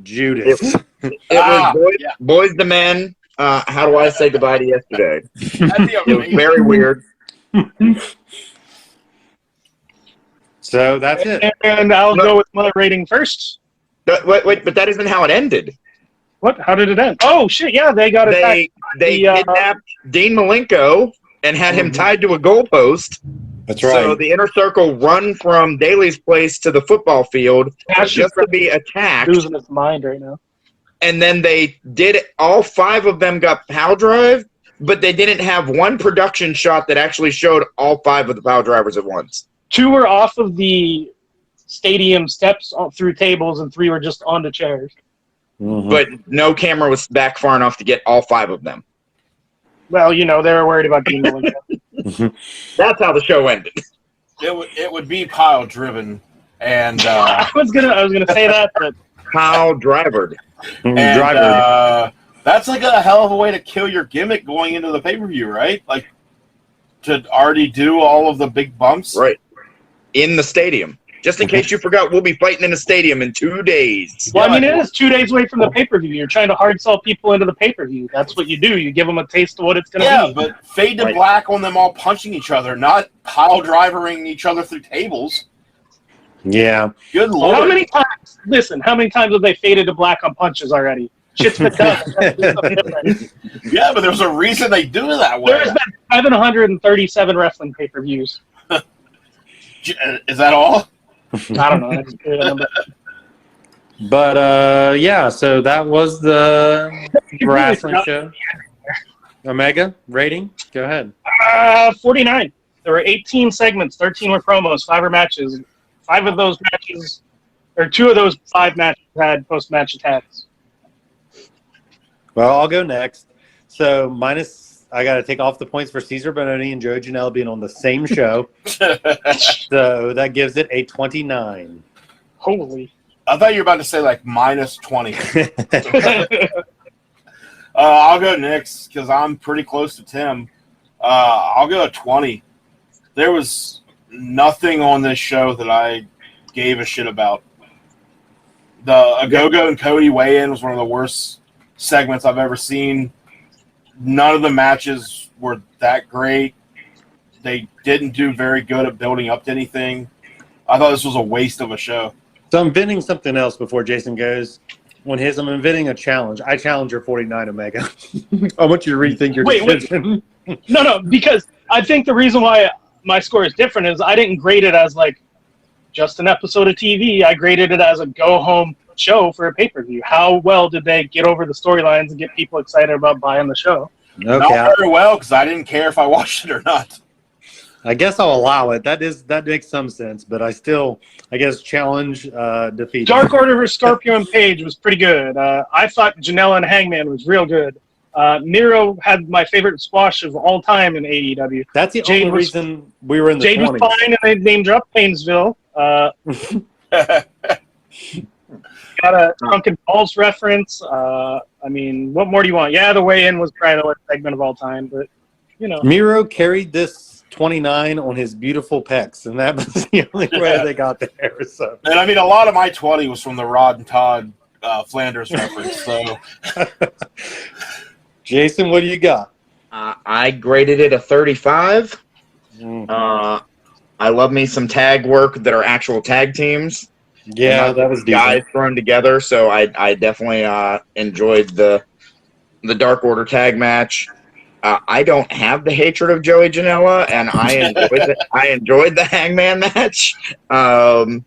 Judas. It was Boys the Men. How do I say goodbye to yesterday? It was very weird. So that's it. And I'll go with my rating first. Wait, but that isn't how it ended. What? How did it end? Oh shit! Yeah, they got attacked. They kidnapped Dean Malenko and had him tied to a goalpost. That's right. So the Inner Circle run from Daly's place to the football field just to be attacked. Losing his mind right now. And then they did it. All 5 of them got power drive, but they didn't have one production shot that actually showed all 5 of the power drivers at once. 2 were off of the stadium steps through tables, and 3 were just on the chairs. Mm-hmm. But no camera was back far enough to get all 5 of them. Well, you know, they were worried about Dean Malenko. That's how the show ended. It would be pile driven, and I was gonna say that, but Pile drivered. that's like a hell of a way to kill your gimmick going into the pay-per-view, right? Like to already do all of the big bumps, Right. In the stadium. Just in case you forgot, we'll be fighting in a stadium in 2 days. Well, I mean, it is 2 days away from the pay-per-view. You're trying to hard sell people into the pay-per-view. That's what you do. You give them a taste of what it's going to be. Yeah, but fade to black on them all punching each other, not pile drivering each other through tables. Yeah. Good Well, lord. how many times? Listen, how many times have they faded to black on punches already? Shit's been done. Yeah, but there's a reason they do it that way. There's been 737 wrestling pay-per-views. Is that all? I don't know. That's a good number. But, yeah, so that was the wrestling show. Omega, rating? Go ahead. 49. There were 18 segments, 13 were promos, 5 were matches. 5 of those matches, or 2 of those 5 matches had post-match attacks. Well, I'll go next. So, I got to take off the points for Cesar Bononi and Joey Janela being on the same show. So, that gives it a 29. Holy. I thought you were about to say like minus 20. I'll go next because I'm pretty close to Tim. I'll go a 20. There was nothing on this show that I gave a shit about. The Agogo and Cody weigh-in was one of the worst segments I've ever seen. None of the matches were that great. They didn't do very good at building up to anything. I thought this was a waste of a show. So I'm inventing something else before Jason goes. I'm inventing a challenge. I challenge your 49, Omega. I want you to rethink your decision. No, because I think the reason why my score is different is I didn't grade it as like just an episode of TV. I graded it as a go-home show for a pay-per-view. How well did they get over the storylines and get people excited about buying the show? Okay. Not very well, because I didn't care if I watched it or not. I guess I'll allow it. That makes some sense, but I guess challenge defeat. Dark Order versus Scorpio and Page was pretty good. I thought Janela and Hangman was real good. Miro had my favorite squash of all time in AEW. That's the only reason we were in the Jade 20s. was fine, and they name dropped Painesville. Got a Drunken Balls reference. I mean, what more do you want? Yeah, the weigh-in was probably the worst segment of all time, but, you know. Miro carried this 29 on his beautiful pecs, and that was the only way they got there. So. And I mean, a lot of my 20 was from the Rod and Todd Flanders reference. So, Jason, what do you got? I graded it a 35. Mm-hmm. I love me some tag work that are actual tag teams. Yeah, that was guys decent. thrown together. So I definitely enjoyed the Dark Order tag match. I don't have the hatred of Joey Janela, and I enjoyed the Hangman match. And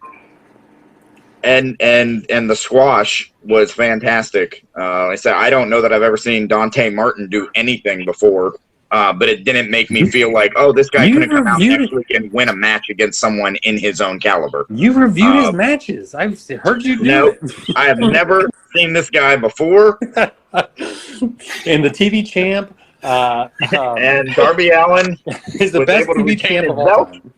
the squash was fantastic. I said I don't know that I've ever seen Dante Martin do anything before, but it didn't make me feel like, oh, this guy couldn't come out next week and win a match against someone in his own caliber. You reviewed his matches. I've heard you do it. I have never seen this guy before. In the TV champ. And Darby Allin is the best TV champ of all time.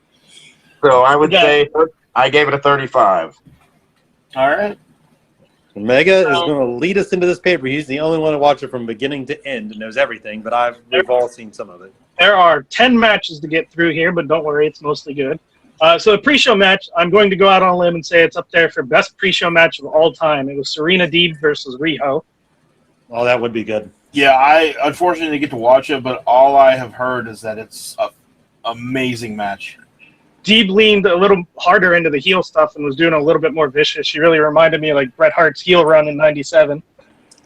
So I would say I gave it a 35. all right. Omega is going to lead us into this paper. He's the only one to watch it from beginning to end and knows everything, but we've all seen some of it. There are 10 matches to get through here, but don't worry, it's mostly good. So the pre-show match, I'm going to go out on a limb and say it's up there for best pre-show match of all time. It was Serena Deeb versus Riho. Oh, that would be good. Yeah, I unfortunately didn't get to watch it, but all I have heard is that it's an amazing match. Deeb leaned a little harder into the heel stuff and was doing a little bit more vicious. She really reminded me of like Bret Hart's heel run in '97.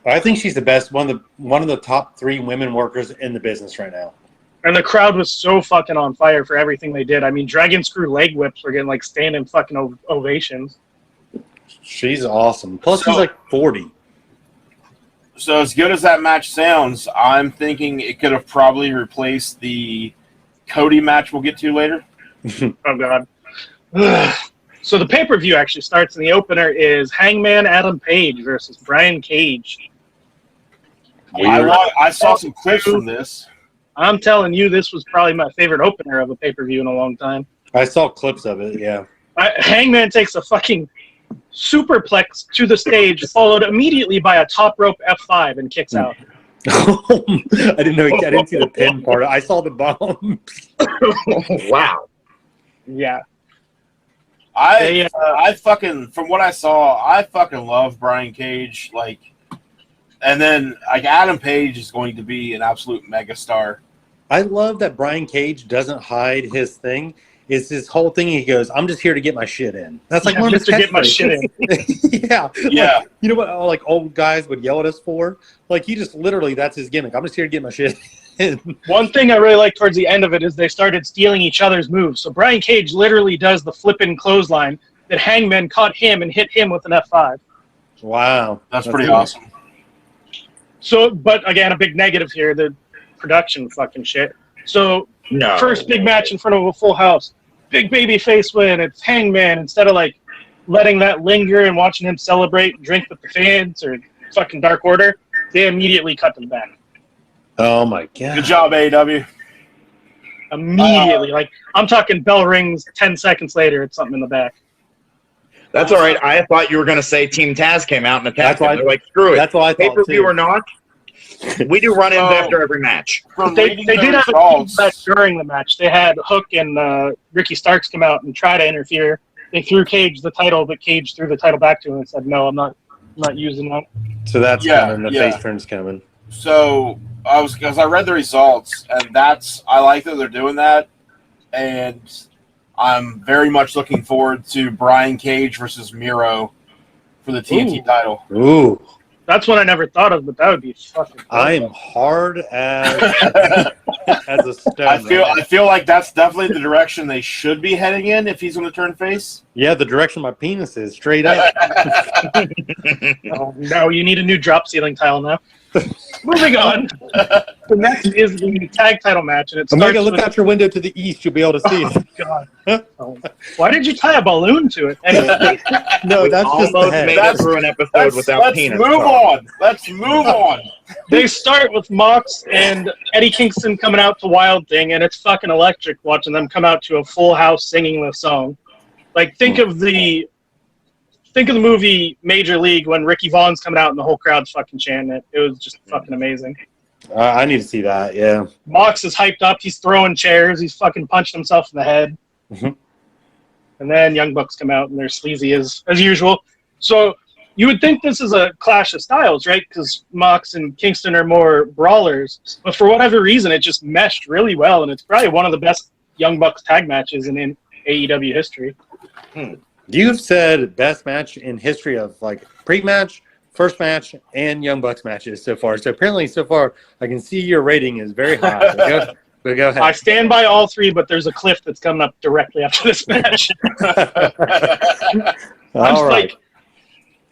I think she's the best, one of the top 3 women workers in the business right now. And the crowd was so fucking on fire for everything they did. I mean, dragon screw leg whips were getting like standing fucking ovations. She's awesome. Plus, she's like 40. So as good as that match sounds, I'm thinking it could have probably replaced the Cody match we'll get to later. Oh, God. So the pay-per-view actually starts, and the opener is Hangman Adam Page versus Brian Cage. I saw some clips from this. I'm telling you, this was probably my favorite opener of a pay-per-view in a long time. I saw clips of it, yeah. Hangman takes a fucking superplex to the stage, followed immediately by a top rope F5 and kicks out. I didn't see the pin part. I saw the bomb. Wow. Yeah. I fucking, from what I saw, I fucking love Brian Cage. Like, and then like Adam Page is going to be an absolute megastar. I love that Brian Cage doesn't hide his thing. It's his whole thing. He goes, "I'm just here to get my shit in." That's like one of his to get my shit in. Yeah. Yeah. Like, you know what? Like old guys would yell at us for. Like he just literally, that's his gimmick. I'm just here to get my shit in. One thing I really like towards the end of it is they started stealing each other's moves. So Brian Cage literally does the flipping clothesline that Hangman caught him and hit him with an F5. Wow, That's pretty cool. awesome. So, but again, a big negative here, the production fucking shit. So, No. first big match in front of a full house. Big baby face win. It's Hangman. Instead of like letting that linger and watching him celebrate and drink with the fans or fucking Dark Order, they immediately cut them back. Oh my god! Good job, AEW. Immediately. Like, I'm talking bell rings 10 seconds later, it's something in the back. That's all right. I thought you were going to say Team Taz came out and attacked That's why- him. They're like, screw it. That's what I thought Pay-per-view too. or not, we do run-ins Oh. after every match. From They reading did the have a team results, match during the match. They had Hook and Ricky Starks come out and try to interfere. They threw Cage the title, but Cage threw the title back to him and said, "No, I'm not using that." So that's Yeah, coming. The yeah. face turn's coming. so because I read the results, and I like that they're doing that, and I'm very much looking forward to Brian Cage versus Miro for the TNT Ooh. title. Ooh, That's one I never thought of, but that would be fucking. I am hard as a stone. I feel like that's definitely the direction they should be heading in if he's going to turn face. Yeah, the direction my penis is, straight up. Oh, no, you need a new drop ceiling tile now. Moving on. The next is the tag title match, and it starts Omega, look with, out your window to the east. You'll be able to see it. God. Oh. Why did you tie a balloon to it? Anyway, No, We that's just the almost head. made it through an episode without Let's penis. move on. Let's move on. they start with Mox and Eddie Kingston coming out to Wild Thing, and it's fucking electric watching them come out to a full house singing the song. Like, think of the movie Major League when Ricky Vaughn's coming out and the whole crowd's fucking chanting it. It was just fucking amazing. I need to see that. Yeah. Mox is hyped up. He's throwing chairs. He's fucking punching himself in the head. Mhm. And then Young Bucks come out and they're sleazy as usual. So you would think this is a clash of styles, right? Because Mox and Kingston are more brawlers. But for whatever reason, it just meshed really well. And it's probably one of the best Young Bucks tag matches in AEW history. You've said best match in history of like pre-match, first match, and Young Bucks matches so far. So apparently, so far, I can see your rating is very high. So go ahead. I stand by all three, but there's a cliff that's coming up directly after this match. I'm All just right. like,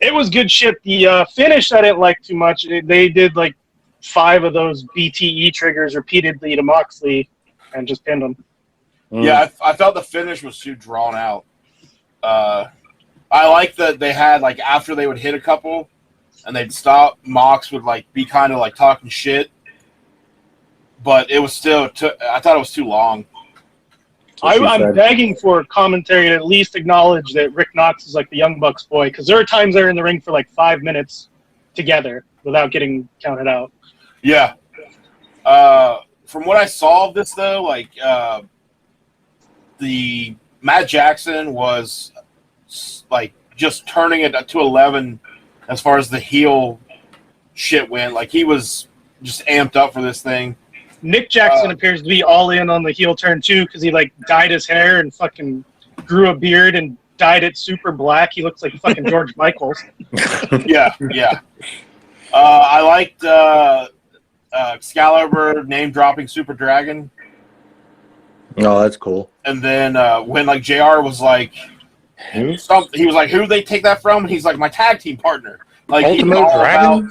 it was good shit. The finish I didn't like too much. They did like 5 of those BTE triggers repeatedly to Moxley and just pinned him. Yeah, I felt the finish was too drawn out. I like that they had, like, after they would hit a couple and they'd stop, Mox would, like, be kind of, like, talking shit. But it was still, I thought it was too long. I'm begging for commentary to at least acknowledge that Rick Knox is like the Young Bucks boy, because there are times they're in the ring for like 5 minutes together without getting counted out. Yeah. From what I saw of this, though, like, the Matt Jackson was, like, just turning it to 11 as far as the heel shit went. Like, he was just amped up for this thing. Nick Jackson appears to be all in on the heel turn too, because he like dyed his hair and fucking grew a beard and dyed it super black. He looks like fucking George Michaels. Yeah. I liked Excalibur name dropping Super Dragon, Oh, that's cool. and then when like JR was like, he was like, "Who they take that from?" And he's like, "My tag team partner." Like Ultimate Dragon?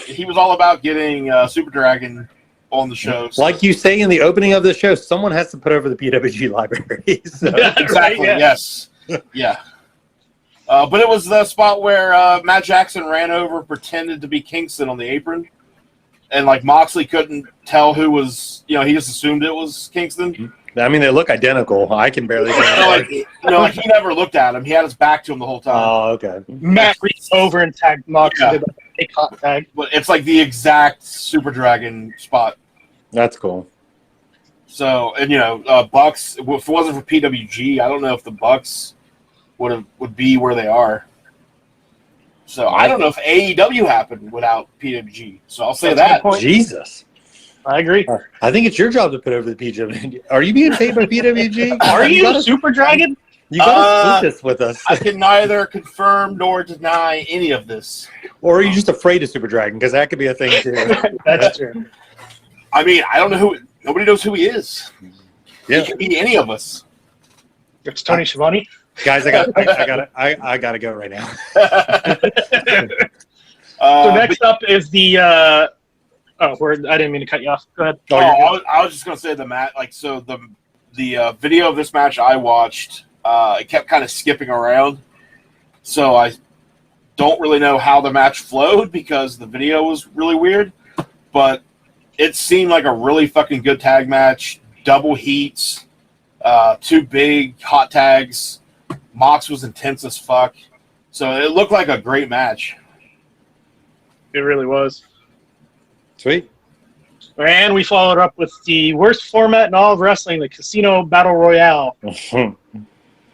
he was all about getting Super Dragon on the show. So. Like you say in the opening of the show, someone has to put over the PWG library. So. Yeah, Exactly. right, yeah. Yes. Yeah. But it was the spot where Matt Jackson ran over, pretended to be Kingston on the apron, and like Moxley couldn't tell who was. You know, he just assumed it was Kingston. I mean, they look identical. I can barely tell. Like he never looked at him. He had his back to him the whole time. Oh, okay. Matt reached over and tagged Mox Yeah. and did a fake hot tag. But it's like the exact Super Dragon spot. That's cool. So, and Bucks. If it wasn't for PWG, I don't know if the Bucks would be where they are. So I don't know if AEW happened without PWG. So I'll say That's a good that. point. Jesus. I agree. I think it's your job to put over the PWG. Are you being paid by PWG? Are you gotta, Super Dragon? You got to split this with us. I can neither confirm nor deny any of this. Or are you just afraid of Super Dragon? Because that could be a thing, too. That's true. I mean, I don't know who. Nobody knows who he is. Yeah. He could be any of us. It's Tony Schiavone. Guys, I gotta go right now. So next up is the. I didn't mean to cut you off. Go ahead. I was just gonna say the match. Like, so the video of this match I watched, it kept kind of skipping around, so I don't really know how the match flowed because the video was really weird. But it seemed like a really fucking good tag match. Double heats, 2 big hot tags. Mox was intense as fuck. So it looked like a great match. It really was. Sweet. And we followed up with the worst format in all of wrestling, the Casino Battle Royale.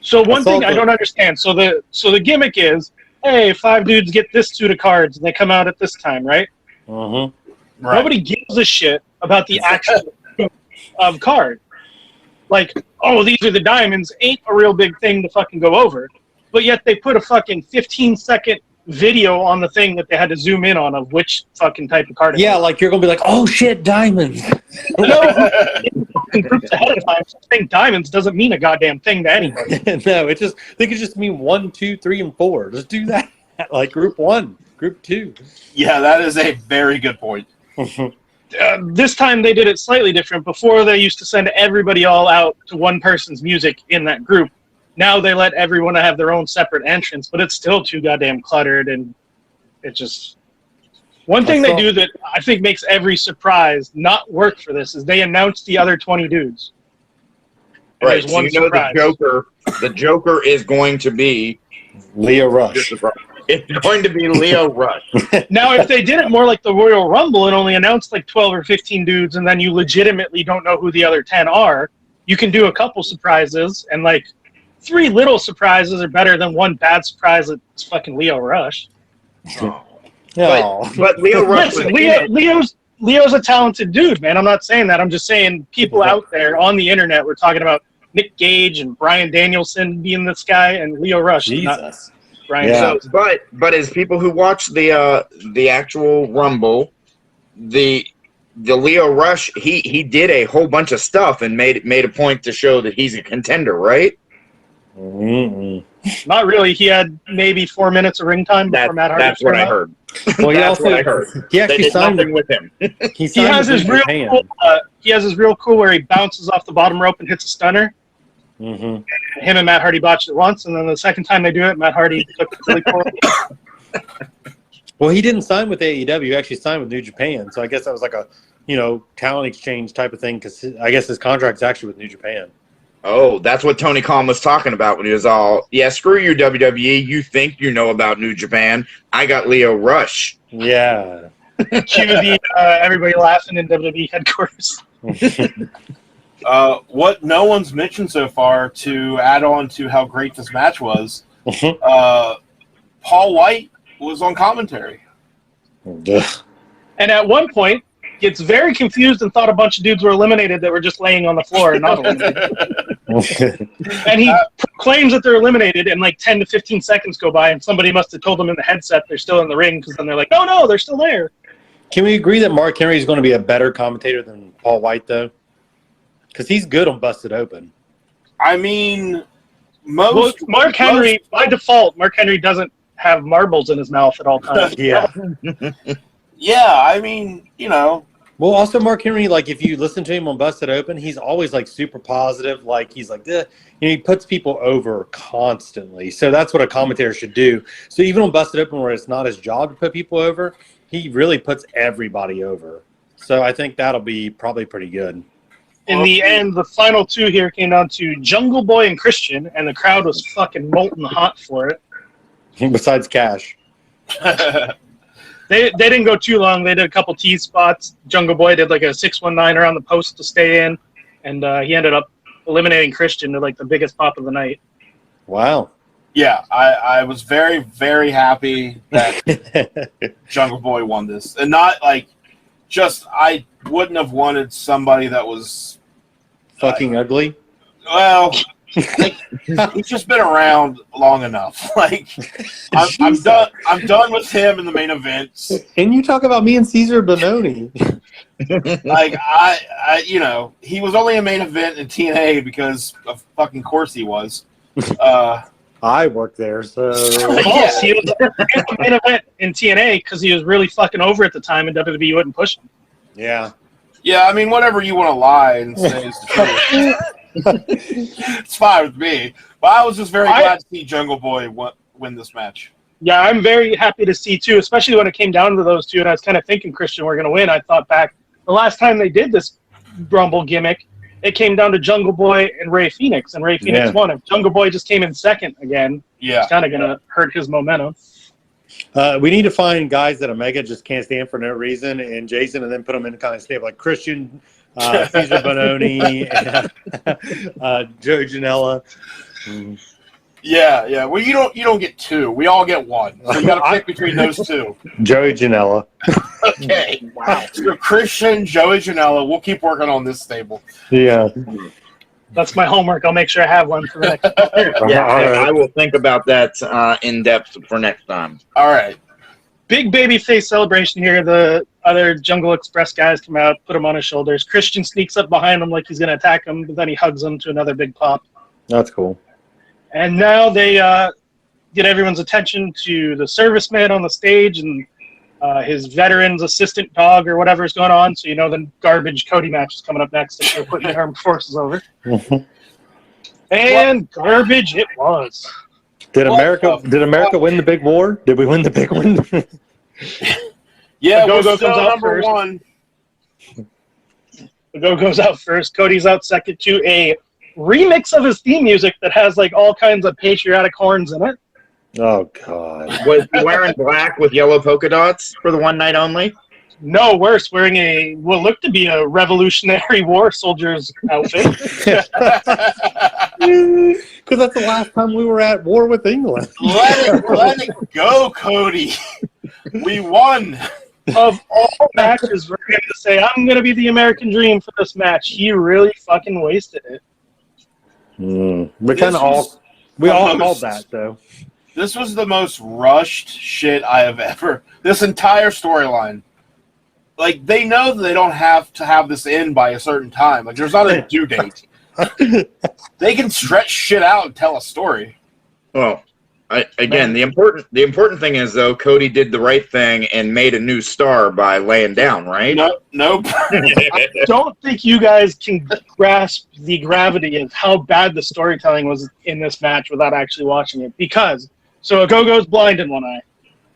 So one thing I don't understand. So the gimmick is, hey, 5 dudes get this suit of cards, and they come out at this time, right? Right. Nobody gives a shit about the actual of card. Like, oh, these are the diamonds ain't a real big thing to fucking go over. But yet they put a fucking 15-second video on the thing that they had to zoom in on of which fucking type of card it was. Like you're going to be like, oh, shit, diamonds. No, groups ahead of time. Saying diamonds doesn't mean a goddamn thing to anybody. No, they could just mean 1, 2, 3, and 4. Just do that. Like group 1, group 2. Yeah, that is a very good point. This time they did it slightly different. Before they used to send everybody all out to one person's music in that group. Now they let everyone have their own separate entrance, but it's still too goddamn cluttered, and it just... One thing they do that I think makes every surprise not work for this is they announce the other 20 dudes. And Right, there's so one you know surprise. the Joker is going to be... Leo Rush. It's going to be Leo Rush. Now, if they did it more like the Royal Rumble and only announced like 12 or 15 dudes, and then you legitimately don't know who the other 10 are, you can do a couple surprises, and like 3 little surprises are better than 1 bad surprise that's fucking Leo Rush. But Leo Rush Listen, Leo's a talented dude, man. I'm not saying that. I'm just saying people out there on the internet were talking about Nick Gage and Bryan Danielson being this guy, and Leo Rush. Jesus. Brian Yeah. So, but as people who watch the actual Rumble, the Leo Rush, he did a whole bunch of stuff and made a point to show that he's a contender, right? Mm-mm. Not really. He had maybe 4 minutes of ring time before Matt Hardy. That's what I heard. Well, That's what I heard. He They actually did signed nothing with him. He He has with his real Japan. cool. He has his real cool where he bounces off the bottom rope and hits a stunner. Mm-hmm. Him and Matt Hardy botched it once, and then the second time they do it, Matt Hardy took it really poorly. Well, he didn't sign with AEW. He actually signed with New Japan. So I guess that was like a, talent exchange type of thing because I guess his contract's actually with New Japan. Oh, that's what Tony Khan was talking about when he was all, yeah, screw you, WWE. You think you know about New Japan. I got Leo Rush. Yeah. Cue the everybody laughing in WWE headquarters. What no one's mentioned so far to add on to how great this match was, Paul White was on commentary. Ugh. And at one point, gets very confused and thought a bunch of dudes were eliminated that were just laying on the floor and not eliminated. And he claims that they're eliminated, and like 10 to 15 seconds go by, and somebody must have told them in the headset they're still in the ring, because then they're like, no, they're still there. Can we agree that Mark Henry is going to be a better commentator than Paul White, though? Because he's good on Busted Open. I mean, Mark Henry, by default, Mark Henry doesn't have marbles in his mouth at all times. Yeah. Yeah, I mean, Well, also Mark Henry, like if you listen to him on Busted Open, he's always like super positive. Like he's like, he puts people over constantly. So that's what a commentator should do. So even on Busted Open, where it's not his job to put people over, he really puts everybody over. So I think that'll be probably pretty good. In the end, the final 2 here came down to Jungle Boy and Christian, and the crowd was fucking molten hot for it. Besides Cash. They didn't go too long. They did a couple tease spots. Jungle Boy did like a 619 around the post to stay in, and he ended up eliminating Christian to like the biggest pop of the night. Wow. Yeah, I was very, very happy that Jungle Boy won this. And not like just I wouldn't have wanted somebody that was Fucking ugly. well like, he's just been around long enough. Like I'm done with him in the main events. And you talk about me and Caesar Bononi. Like I you know, he was only a main event in TNA because of fucking course he was. I worked there, so False. He was the main event in TNA because he was really fucking over at the time, and WWE wouldn't push him. yeah. Yeah, I mean, whatever you want to lie and say is the truth. It's fine with me. But I was just very glad to see Jungle Boy win this match. Yeah, I'm very happy to see, too, especially when it came down to those two, and I was kind of thinking Christian were going to win. I thought back the last time they did this Rumble gimmick, it came down to Jungle Boy and Rey Fenix, and Rey Fenix won. If Jungle Boy just came in second again, it's kind of going to hurt his momentum. We need to find guys that Omega just can't stand for no reason, and Jason, and then put them in kind of stable like Christian, Caesar Bononi, Joe Janela. Yeah. Well, you don't get two. We all get one. So you got to pick between those two. Joey Janela. Okay. Wow. So Christian, Joey Janela. We'll keep working on this stable. Yeah. That's my homework. I'll make sure I have one for the next Yeah, I will think about that in depth for next time. All right. Big babyface celebration here. The other Jungle Express guys come out, put him on his shoulders. Christian sneaks up behind him like he's going to attack him, but then he hugs him to another big pop. That's cool. And now they get everyone's attention to the serviceman on the stage and his veteran's assistant dog or whatever is going on. So you know the garbage Cody match is coming up next. If they're putting the armed forces over. And garbage it was. Did America win the big war? Did we win the big one? Yeah, Go-Go we're still comes out number first. one. The Go-Go's out first. Cody's out second to a remix of his theme music that has like all kinds of patriotic horns in it. Oh God! Was he wearing black with yellow polka dots for the one night only? No, worse, wearing a what looked to be a Revolutionary War soldier's outfit. Because that's the last time we were at war with England. Let it go, Cody. We won. Of all matches for him to say, I'm going to be the American Dream for this match, he really fucking wasted it. We kind of all called that though. This was the most rushed shit I have ever. This entire storyline. Like, they know that they don't have to have this in by a certain time. Like, there's not a due date. They can stretch shit out and tell a story. Well, the important thing is though, Cody did the right thing and made a new star by laying down, right? Nope. I don't think you guys can grasp the gravity of how bad the storytelling was in this match without actually watching it. Because, so a Go-Go's blind in one eye.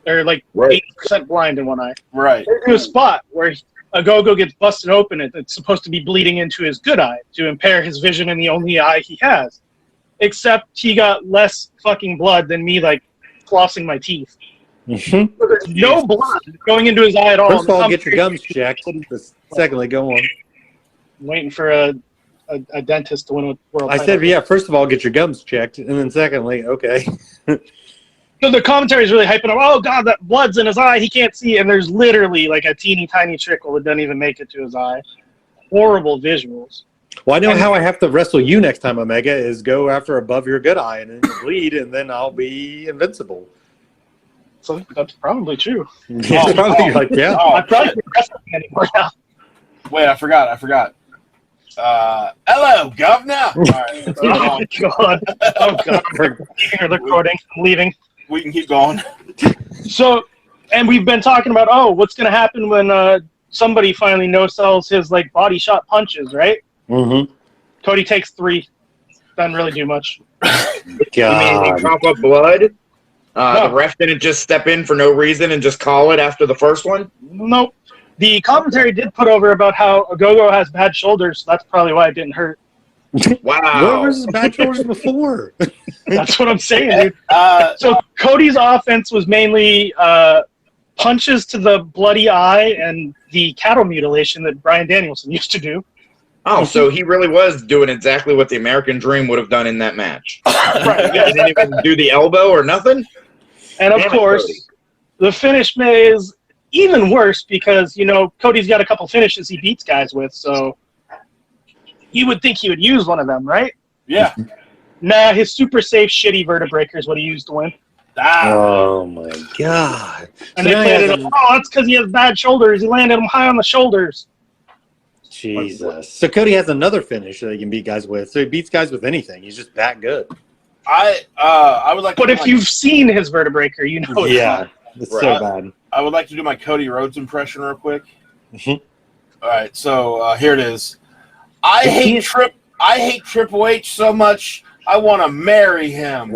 They're like 8% blind in one eye. Right. There's a spot where a Go-Go gets busted open. It's supposed to be bleeding into his good eye to impair his vision in the only eye he has. Except he got less fucking blood than me, like, flossing my teeth. So there's no blood going into his eye at all. First of all, get your gums checked. Secondly, go on. I'm waiting for a dentist to win a world I title. said, first of all, get your gums checked. And then secondly, okay. So the commentary is really hyping up, oh, God, that blood's in his eye. He can't see. And there's literally, like, a teeny tiny trickle that doesn't even make it to his eye. Horrible visuals. Well, I know how I have to wrestle you next time, Omega, is go after above your good eye and then you bleed, and then I'll be invincible. So that's probably true. Yeah, probably like, yeah. I probably can't wrestle anymore now. Wait, I forgot. Hello, Governor. All right, Oh, God. Oh, God. Leaving the recording. I'm leaving. we can keep going. So, and we've been talking about, what's going to happen when somebody finally no-sells his, like, body shot punches, right? Mm-hmm. Cody takes 3. Doesn't really do much. You mean he cough up blood? The ref didn't just step in for no reason and just call it after the first one? Nope. The commentary did put over about how a Go-Go has bad shoulders, so that's probably why it didn't hurt. Wow. Where was his bad shoulders before? That's what I'm saying, dude. So Cody's offense was mainly punches to the bloody eye and the cattle mutilation that Bryan Danielson used to do. Oh, so he really was doing exactly what the American Dream would have done in that match. Right, He didn't even do the elbow or nothing. And of Damn it, course, Cody. the finish is even worse because, Cody's got a couple finishes he beats guys with, so you would think he would use one of them, right? Yeah. Nah, his super safe shitty vertebraker is what he used to win. Oh my god! And So they now he played it has up, that's because he has bad shoulders. He landed him high on the shoulders. Jesus. So Cody has another finish that he can beat guys with. So he beats guys with anything. He's just that good. I would like. But if you've seen his vertebraker, you know it's Yeah, not. it's Right. so bad. I would like to do my Cody Rhodes impression real quick. Mhm. All right, so here it is. I hate Triple H so much. I want to marry him.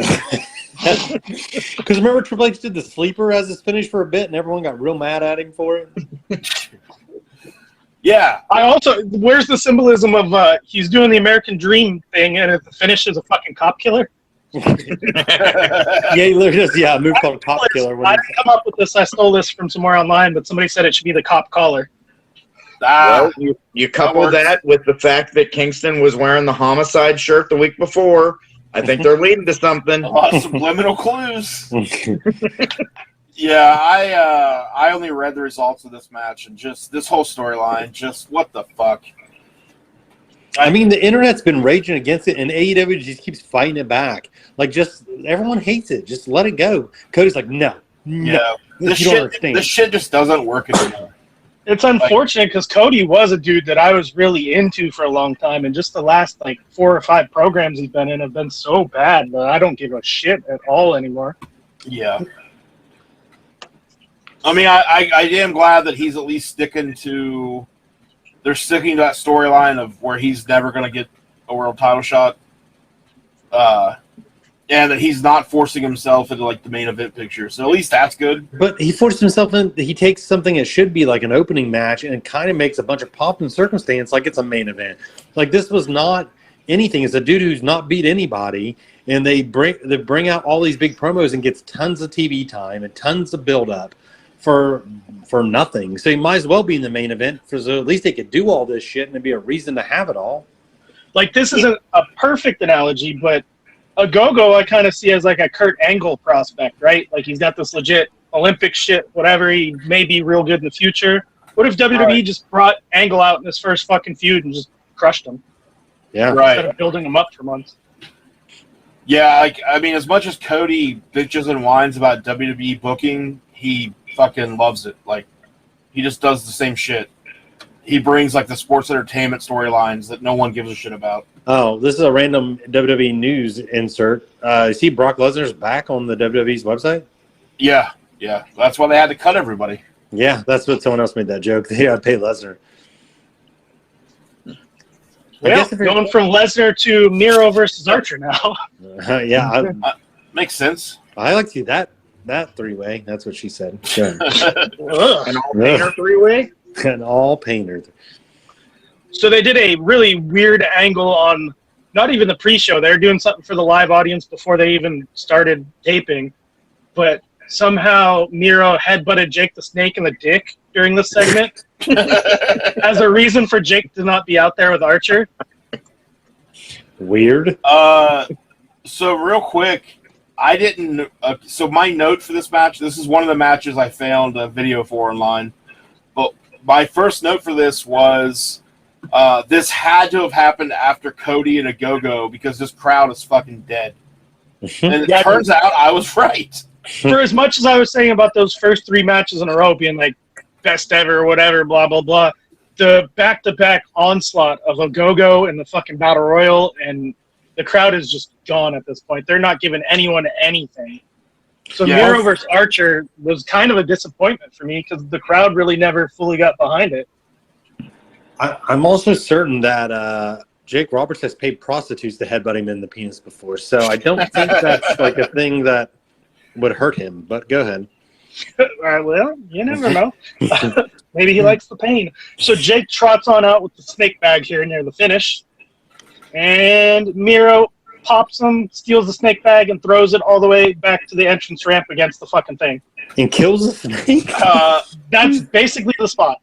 Because remember Triple H did the sleeper as his finish for a bit, and everyone got real mad at him for it. Yeah. I also, where's the symbolism of he's doing the American Dream thing and the finish is a fucking cop killer? Yeah, he literally does. Yeah, a move called Cop Killer. I didn't come up with this. I stole this from somewhere online, but somebody said it should be the cop collar. Well, you couple that with the fact that Kingston was wearing the homicide shirt the week before. I think they're leading to something. A lot of subliminal clues. Yeah, I only read the results of this match and just this whole storyline. Just what the fuck. I mean, the internet's been raging against it, and AEW just keeps fighting it back. Like, just everyone hates it. Just let it go. Cody's like, no. Yeah, You don't understand. this shit just doesn't work anymore. It's unfortunate because Cody was a dude that I was really into for a long time, and just the last 4 or 5 programs he's been in have been so bad that I don't give a shit at all anymore. Yeah. I mean, I am glad that he's at least sticking to. They're sticking to that storyline of where he's never going to get a world title shot, and that he's not forcing himself into the main event picture. So at least that's good. But he forced himself in. He takes something that should be like an opening match and kind of makes a bunch of pop and circumstance like it's a main event. Like, this was not anything. It's a dude who's not beat anybody, and they bring out all these big promos and gets tons of TV time and tons of build up for nothing. So he might as well be in the main event, so at least they could do all this shit and there'd be a reason to have it all. This isn't a perfect analogy, but a go-go I kind of see as a Kurt Angle prospect, right? He's got this legit Olympic shit, whatever. He may be real good in the future. What if WWE just brought Angle out in his first fucking feud and just crushed him? Yeah. Right. Instead of building him up for months. Yeah, I mean, as much as Cody bitches and whines about WWE booking, he fucking loves it. He just does the same shit. He brings the sports entertainment storylines that no one gives a shit about. Oh, this is a random WWE news insert. See Brock Lesnar's back on the WWE's website? Yeah. That's why they had to cut everybody. Yeah, that's what someone else made that joke. They had to pay Lesnar. Well, going from Lesnar to Miro versus Archer now. Yeah, Makes sense. I like to see that three-way. That's what she said. Sure. An all-painter three-way? An all-painter. So they did a really weird angle on not even the pre-show. They were doing something for the live audience before they even started taping. But somehow Miro headbutted Jake the Snake in the dick during this segment as a reason for Jake to not be out there with Archer. Weird. So real quick, I didn't. So my note for this match. This is one of the matches I found a video for online. But my first note for this was this had to have happened after Cody and a Go-Go because this crowd is fucking dead. And it turns out I was right. For as much as I was saying about those first 3 matches in a row being best ever or whatever, blah, blah, blah, the back-to-back onslaught of a Go-Go and the fucking Battle Royal, and the crowd is just gone at this point. They're not giving anyone anything. So Miro versus Archer was kind of a disappointment for me because the crowd really never fully got behind it. I'm also certain that Jake Roberts has paid prostitutes to headbutt him in the penis before, so I don't think that's a thing that would hurt him, but go ahead. Well, you never know. Maybe he likes the pain. So Jake trots on out with the snake bag here near the finish, and Miro pops him, steals the snake bag, and throws it all the way back to the entrance ramp against the fucking thing. And kills the snake? That's basically the spot.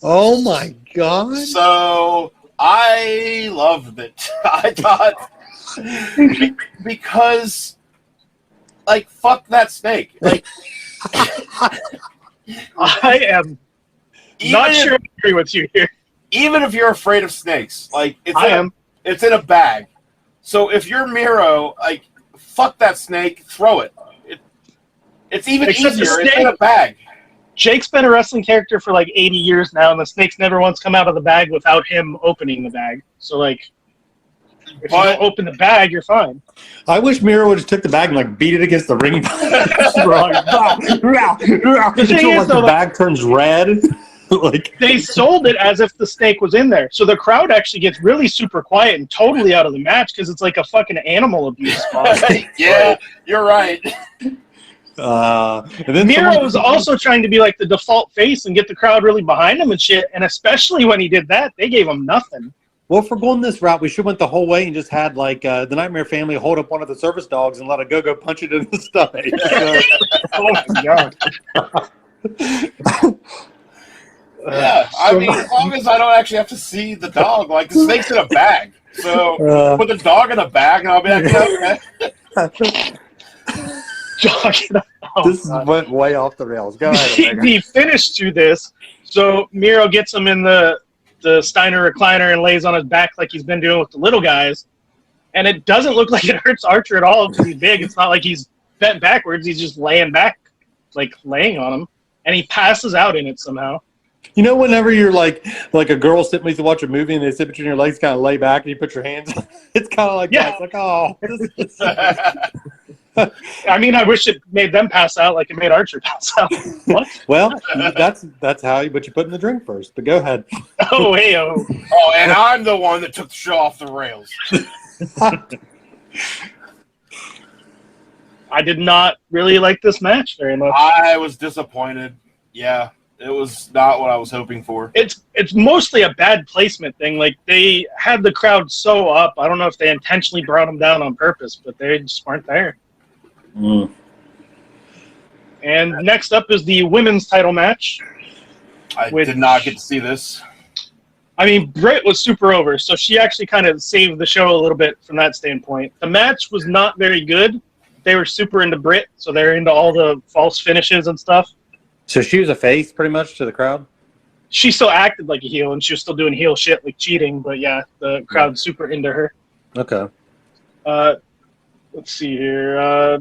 Oh my god. So I loved it. I thought because, like, fuck that snake. Like, I am not sure I agree with you here. Even if you're afraid of snakes, like it's in a bag. So if you're Miro, like, fuck that snake, throw it. It's even Except easier. It's in a bag. Jake's been a wrestling character for like 80 years now, and the snake's never once come out of the bag without him opening the bag. So, like, if you don't open the bag, you're fine. I wish Miro would have took the bag and like beat it against the ring. The bag turns red. Like, they sold it as if the snake was in there, so the crowd actually gets really super quiet and totally out of the match because it's like a fucking animal abuse spot. Yeah, you're right. And then Miro was also trying to be like the default face and get the crowd really behind him and shit, and especially when he did that, they gave him nothing. Well, if we're going this route, we should went the whole way and just had like the Nightmare Family hold up one of the service dogs and let a go punch it in the stomach. Oh my god. Yeah, I mean, as long as I don't actually have to see the dog, like, the snake's in a bag. So put the dog in a bag, and I'll be like, yeah, okay. This went way off the rails. Go ahead. The finish to this, so Miro gets him in the Steiner recliner and lays on his back like he's been doing with the little guys, and it doesn't look like it hurts Archer at all because he's big. It's not like he's bent backwards. He's just laying back, like laying on him, and he passes out in it somehow. You know, whenever you're like a girl sitting with you to watch a movie and they sit between your legs, kind of lay back, and you put your hands. It's kind of like that. It's like, oh. I mean, I wish it made them pass out like it made Archer pass out. What? Well, that's how you put in the drink first. But go ahead. Oh, hey, oh. Oh, and I'm the one that took the show off the rails. I did not really like this match very much. I was disappointed. Yeah, it was not what I was hoping for. It's mostly a bad placement thing. Like, they had the crowd so up. I don't know if they intentionally brought them down on purpose, but they just weren't there. Mm. And next up is the women's title match. I did not get to see this. I mean, Britt was super over, so she actually kind of saved the show a little bit from that standpoint. The match was not very good. They were super into Britt, so they're into all the false finishes and stuff. So she was a face, pretty much, to the crowd? She still acted like a heel, and she was still doing heel shit, like cheating, but yeah, the crowd's super into her. Okay. Let's see here.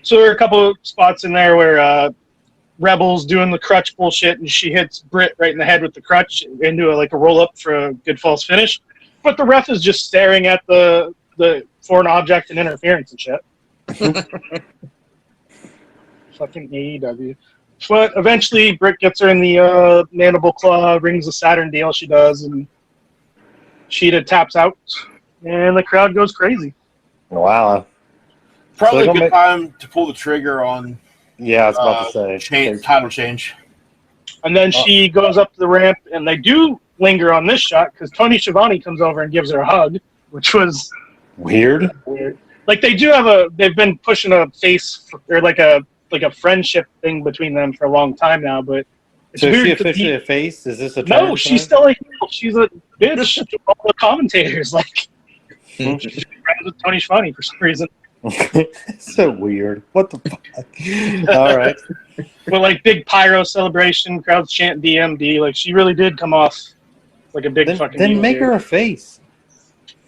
So there are a couple of spots in there where Rebel's doing the crutch bullshit, and she hits Britt right in the head with the crutch into a roll-up for a good false finish. But the ref is just staring at the foreign object and interference and shit. Fucking AEW. But eventually, Britt gets her in the mandible claw, rings the Saturn deal she does, and Sheeta taps out, and the crowd goes crazy. Wow. Probably a good time to pull the trigger on. Yeah, I was about to say. Title change. And then she goes up to the ramp, and they do linger on this shot because Tony Schiavone comes over and gives her a hug, which was weird. Like, they've been pushing a face or like a friendship thing between them for a long time now, but it's so weird. Is she officially a face? Is this a no? She's still a heel. She's a bitch to all the commentators. Like, she's friends with Tony Schiavone for some reason. So weird. What the fuck? All right. But like, big pyro celebration, crowds chant DMD. Like, she really did come off like a big fucking. Then make her a face.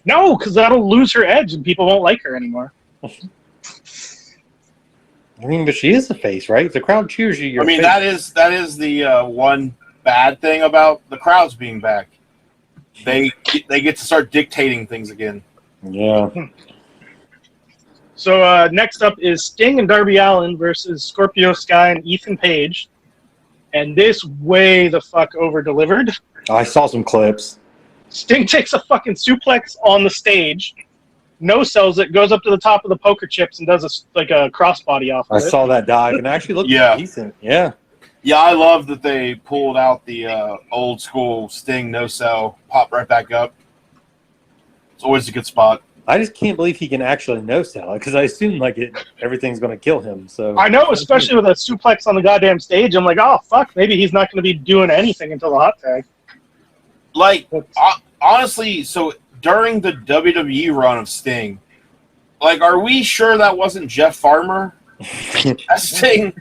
No, because that'll lose her edge and people won't like her anymore. I mean, but she is a face, right? If the crowd cheers you, you're I mean, face. that is the one bad thing about the crowds being back. They get to start dictating things again. Yeah. So next up is Sting and Darby Allin versus Scorpio Sky and Ethan Page. And this way the fuck over-delivered. I saw some clips. Sting takes a fucking suplex on the stage, no-sells it, goes up to the top of the poker chips and does a crossbody off of it. I saw that dive and actually looked decent. Yeah. Yeah, I love that they pulled out the old school Sting no-sell, pop right back up. It's always a good spot. I just can't believe he can actually no-sell it because I assume everything's going to kill him. So I know, especially with a suplex on the goddamn stage. I'm like, oh fuck, maybe he's not going to be doing anything until the hot tag. Like, honestly, so during the WWE run of Sting, like, are we sure that wasn't Jeff Farmer as Sting?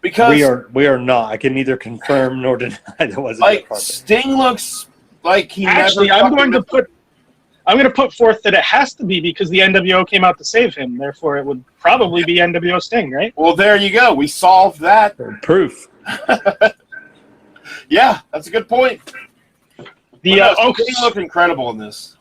Because we are not. I can neither confirm nor deny that wasn't like Jeff Harper. Sting looks like he Actually, never. I'm going to put forth that it has to be because the NWO came out to save him. Therefore, it would probably be NWO Sting, right? Well, there you go. We solved that. Proof. Yeah, that's a good point. Sting looked incredible in this.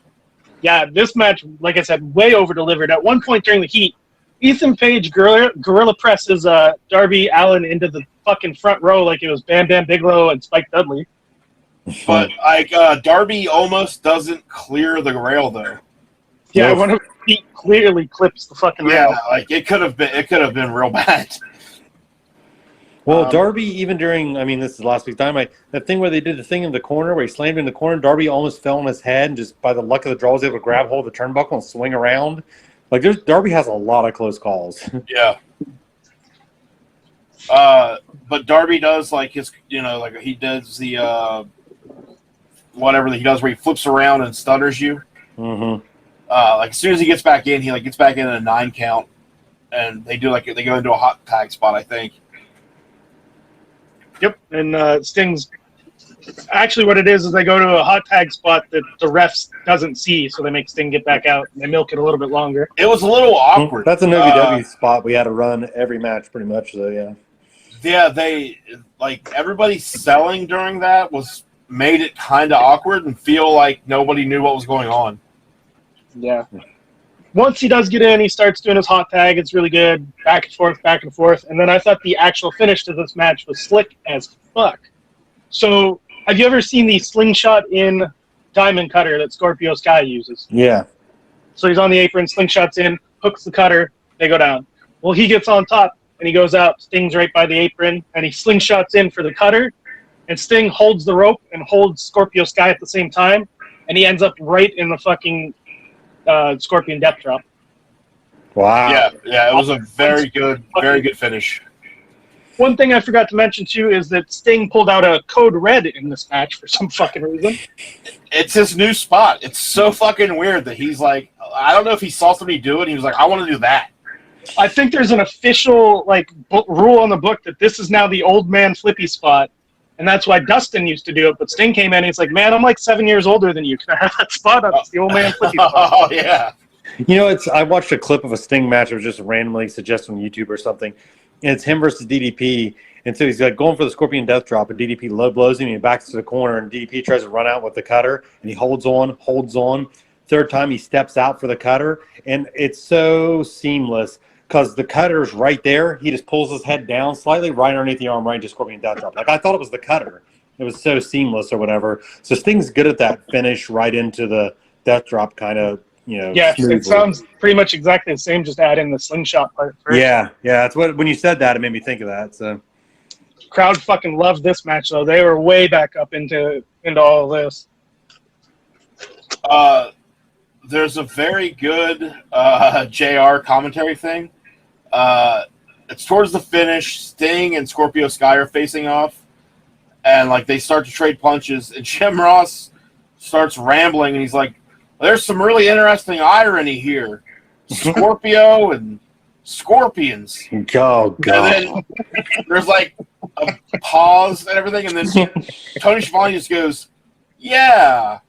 Yeah, this match, like I said, way over delivered. At one point during the heat, Ethan Page gorilla presses Darby Allin into the fucking front row like it was Bam Bam Bigelow and Spike Dudley. But like Darby almost doesn't clear the rail though. Yeah, one of his feet clearly clips the fucking rail. Yeah, like it could have been real bad. Well, Darby, even during, I mean, this is last week's Dynamite, that thing where they did the thing in the corner where he slammed in the corner, Darby almost fell on his head and just by the luck of the draw was able to grab hold of the turnbuckle and swing around. Like, Darby has a lot of close calls. Yeah. But Darby does like his, like he does the whatever that he does where he flips around and stutters you. Mm-hmm. Like as soon as he gets back in, he like gets back in a 9 count, and they go into a hot tag spot, I think. Yep, and Sting's actually what it is they go to a hot tag spot that the refs doesn't see, so they make Sting get back out and they milk it a little bit longer. It was a little awkward. That's an OVW spot we had to run every match pretty much, so yeah. Yeah, they like everybody selling during that made it kind of awkward and feel like nobody knew what was going on. Yeah. Once he does get in, he starts doing his hot tag. It's really good. Back and forth. And then I thought the actual finish to this match was slick as fuck. So, have you ever seen the slingshot in Diamond Cutter that Scorpio Sky uses? Yeah. So he's on the apron, slingshots in, hooks the cutter, they go down. Well, he gets on top, and he goes out, Sting's right by the apron, and he slingshots in for the cutter, and Sting holds the rope and holds Scorpio Sky at the same time, and he ends up right in the fucking Scorpion Death Drop. Wow. Yeah, it was a very good finish. One thing I forgot to mention, too, is that Sting pulled out a Code Red in this match for some fucking reason. It's his new spot. It's so fucking weird that he's like, I don't know if he saw somebody do it, and he was like, I want to do that. I think there's an official rule on the book that this is now the old man flippy spot, and that's why Dustin used to do it, but Sting came in and he's like, man, I'm like 7 years older than you. Can I have that spot? It's the old man flippy spot. Oh, yeah. I watched a clip of a Sting match. It was just randomly suggested on YouTube or something. And it's him versus DDP. And so he's like going for the Scorpion Death Drop, and DDP low blows him, and he backs to the corner, and DDP tries to run out with the cutter, and he holds on. Third time he steps out for the cutter, and it's so seamless because the cutter's right there. He just pulls his head down slightly, right underneath the arm, right into Scorpion Death Drop. Like, I thought it was the cutter. It was so seamless or whatever. So Sting's good at that finish right into the Death Drop kind of, Yeah, smoothly. It sounds pretty much exactly the same, just add in the slingshot part first. Yeah, that's what, when you said that, it made me think of that. So Crowd fucking loved this match, though. They were way back up into all of this. There's a very good JR commentary thing. It's towards the finish. Sting and Scorpio Sky are facing off, and like they start to trade punches, and Jim Ross starts rambling, and he's like, there's some really interesting irony here. Scorpio and scorpions. Oh, God. And then there's like a pause and everything, and then Tony Schiavone just goes, yeah.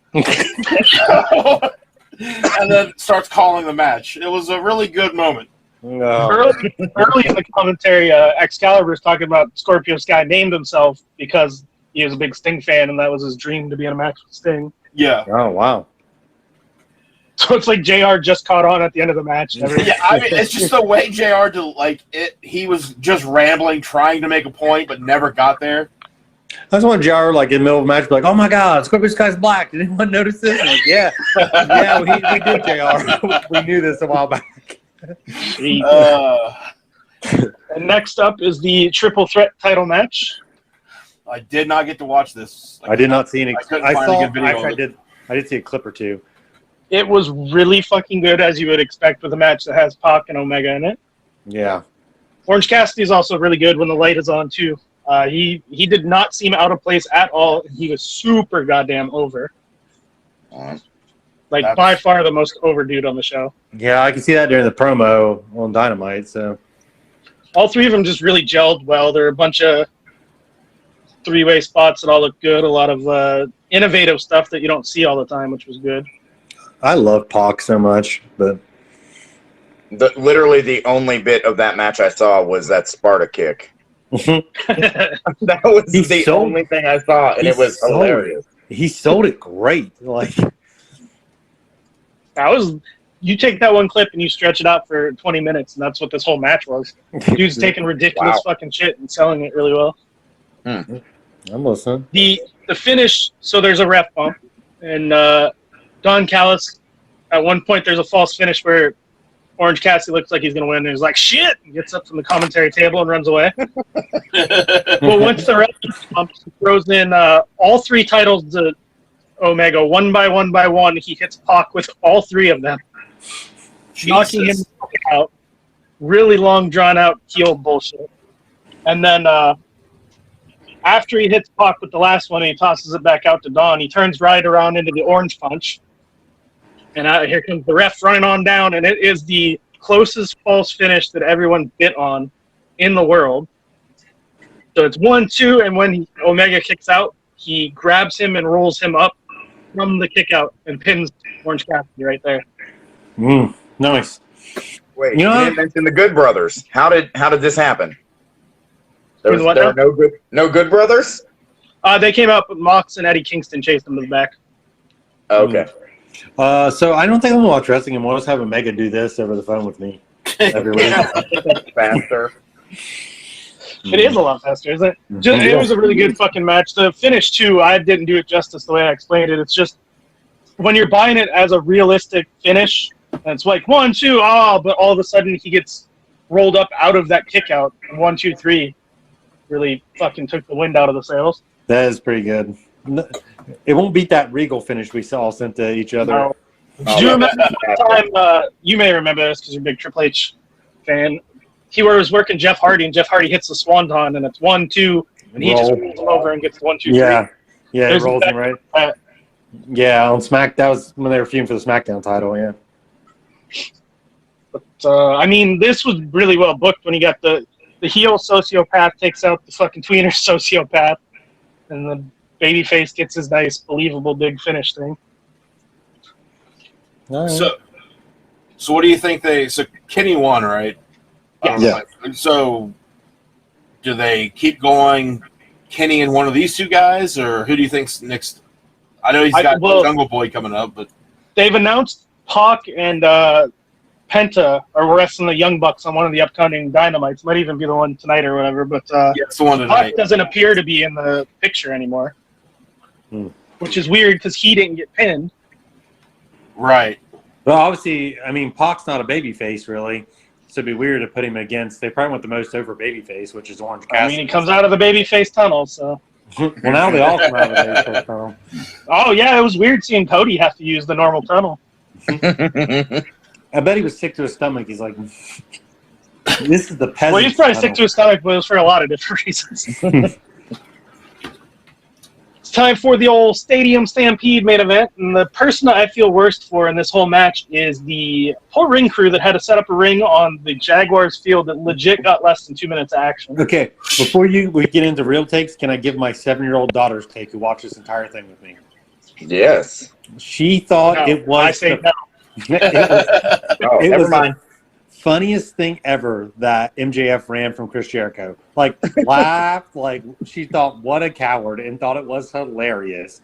And then starts calling the match. It was a really good moment. No. Early in the commentary, Excalibur's talking about Scorpio Sky named himself because he was a big Sting fan, and that was his dream to be in a match with Sting. Yeah. Oh, wow. So it's like JR just caught on at the end of the match. Yeah, I mean, it's just the way JR did, like, it. He was just rambling, trying to make a point, but never got there. I just want JR, like, in the middle of the match, be like, oh, my God, Scorpio Sky's black. Did anyone notice this? I'm like, yeah. Yeah, we did, JR. We knew this a while back. And next up is the Triple Threat title match. I did not get to watch this. I did not see any. I couldn't find a good video of it. I did see a clip or two. It was really fucking good, as you would expect with a match that has Pac and Omega in it. Yeah. Orange Cassidy is also really good when the light is on, too. He did not seem out of place at all. He was super goddamn over. Like, That's- by far the most over dude on the show. Yeah, I can see that during the promo on Dynamite. So All three of them just really gelled well. There are a bunch of three-way spots that all look good. A lot of innovative stuff that you don't see all the time, which was good. I love Pac so much, but Literally the only bit of that match I saw was that Sparta kick. That was He the sold- only thing I saw, and he it was sold hilarious. he sold it great. Like, You take that one clip and you stretch it out for 20 minutes, and that's what this whole match was. Dude's taking ridiculous fucking shit and selling it really well. I'm listening. The finish, so there's a ref bump, and Don Callis, at one point there's a false finish where Orange Cassidy looks like he's going to win, and he's like, shit, and gets up from the commentary table and runs away. Well, once the ref gets bumped, he throws in all three titles to Omega, one by one. He hits Pac with all three of them, knocking him out. Really long, drawn-out heel bullshit. And then after he hits Pac with the last one and he tosses it back out to Don, he turns right around into the orange punch. And here comes the ref running on down, and it is the closest false finish that everyone bit on in the world. So it's 1-2, and when Omega kicks out, he grabs him and rolls him up from the kick out and pins Orange Cassidy right there. Nice. Wait, You know- you didn't mention the Good Brothers. How did this happen? There Who's what were no Good Brothers? They came out, but Mox and Eddie Kingston chased them to the back. Okay. So I don't think I'm gonna watch wrestling and we'll just have Omega do this over the phone with me every week. Faster. It is a lot faster, isn't it? It was a really good fucking match. The finish, too, I didn't do it justice the way I explained it. It's just, when you're buying it as a realistic finish, and it's like 1-2, but all of a sudden he gets rolled up out of that kick out, and 1-2-3 really fucking took the wind out of the sails. That is pretty good. It won't beat that Regal finish we saw sent to each other. No. Do you remember the time, you may remember this because you're a big Triple H fan, he was working Jeff Hardy, and Jeff Hardy hits the Swanton, and it's 1-2, and he just rolls him over and gets 1-2-3. Yeah, There's it rolls him right. Yeah, on Smack, that was when they were feuding for the SmackDown title. Yeah. But I mean, this was really well booked when he got the heel sociopath takes out the fucking tweener sociopath, and the babyface gets his nice, believable big finish thing. So what do you think so Kenny won, right? Yes. Yeah. So do they keep going Kenny and one of these two guys, or who do you think's next? I know he's got Jungle Boy coming up, but they've announced Pac and Penta are wrestling the Young Bucks on one of the upcoming Dynamites. Might even be the one tonight or whatever, but it's the one tonight. Pac doesn't appear to be in the picture anymore, which is weird because he didn't get pinned. Right. Well, obviously, I mean, Pac's not a babyface, really. So it'd be weird to put him against. They probably want the most over babyface, which is Orange Cassidy. I mean, he comes out of the babyface tunnel, so. Well, now they all come out of the babyface tunnel. Oh, yeah, it was weird seeing Cody have to use the normal tunnel. I bet he was sick to his stomach. He's like, this is the peasant. Well, he's probably sick to his stomach, but it was for a lot of different reasons. It's time for the old Stadium Stampede main event, and the person I feel worst for in this whole match is the whole ring crew that had to set up a ring on the Jaguars field that legit got less than 2 minutes of action. Okay, before we get into real takes, can I give my 7-year-old daughter's take who watched this entire thing with me? Yes. She thought it was. I say no. It Never was mind. the funniest thing ever that MJF ran from Chris Jericho. Like, laughed, like she thought, what a coward, and thought it was hilarious.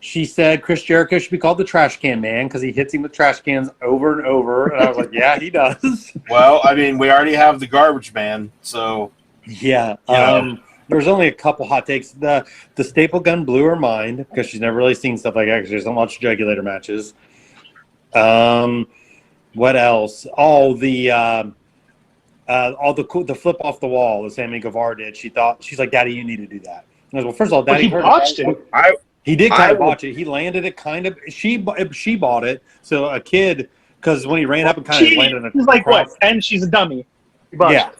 She said Chris Jericho should be called the trash can man because he hits him with trash cans over and over. And I was like, yeah, he does. Well, I mean, we already have the garbage man, so Yeah. Yeah. There's only a couple hot takes. The staple gun blew her mind because she's never really seen stuff like that because she doesn't watch Jugulator matches. What else? The flip off the wall that Sammy Guevara did. She's like, Daddy, you need to do that. I was, well, first of all, But Daddy he botched it. He did kind of watch it. He landed it kind of. She bought it. So a kid, because when he ran up and kind of landed in a She's like, cross- what? And she's a dummy. He botched Yeah. it.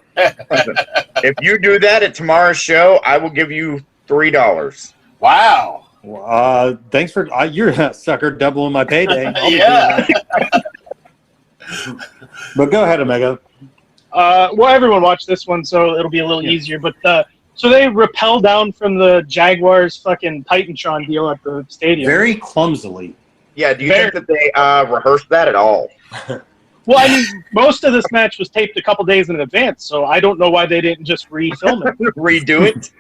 If you do that at tomorrow's show, I will give you $3. wow. Thanks for you're a sucker doubling my payday. I'll be Yeah. doing that. But go ahead, Omega. Well, everyone watched this one, so it'll be a little easier. But so they rappel down from the Jaguars' fucking Titantron deal at the stadium. Very clumsily. Yeah, do you think that they rehearsed that at all? Well, I mean, most of this match was taped a couple days in advance, so I don't know why they didn't just re-film it. Redo it?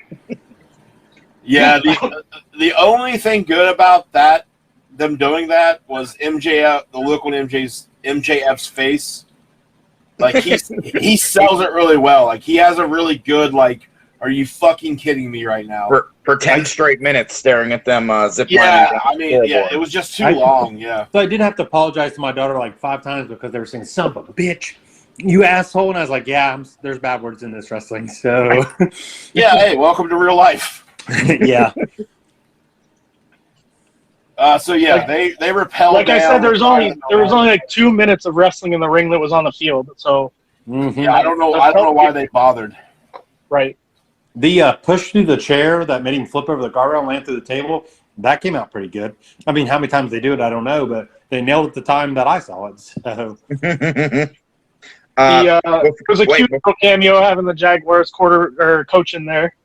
Yeah, the only thing good about that, them doing that, was MJF, the look on MJF's face. Like he sells it really well. Like he has a really good like, are you fucking kidding me right now? For 10 straight minutes staring at them zip Yeah, lining. I mean, yeah, it was just too long. Yeah. So I did have to apologize to my daughter like 5 times because they were saying, "Son of a bitch, you asshole," and I was like, "Yeah, there's bad words in this wrestling." So Yeah. Hey, welcome to real life. yeah. So yeah, they repelled. Like I down. said, there was only like 2 minutes of wrestling in the ring that was on the field. So Yeah, I don't know why they bothered. right. The push through the chair that made him flip over the guardrail and land through the table, that came out pretty good. I mean, how many times they do it, I don't know, but they nailed it the time that I saw it. So. There was a cute little cameo having the Jaguars coach in there.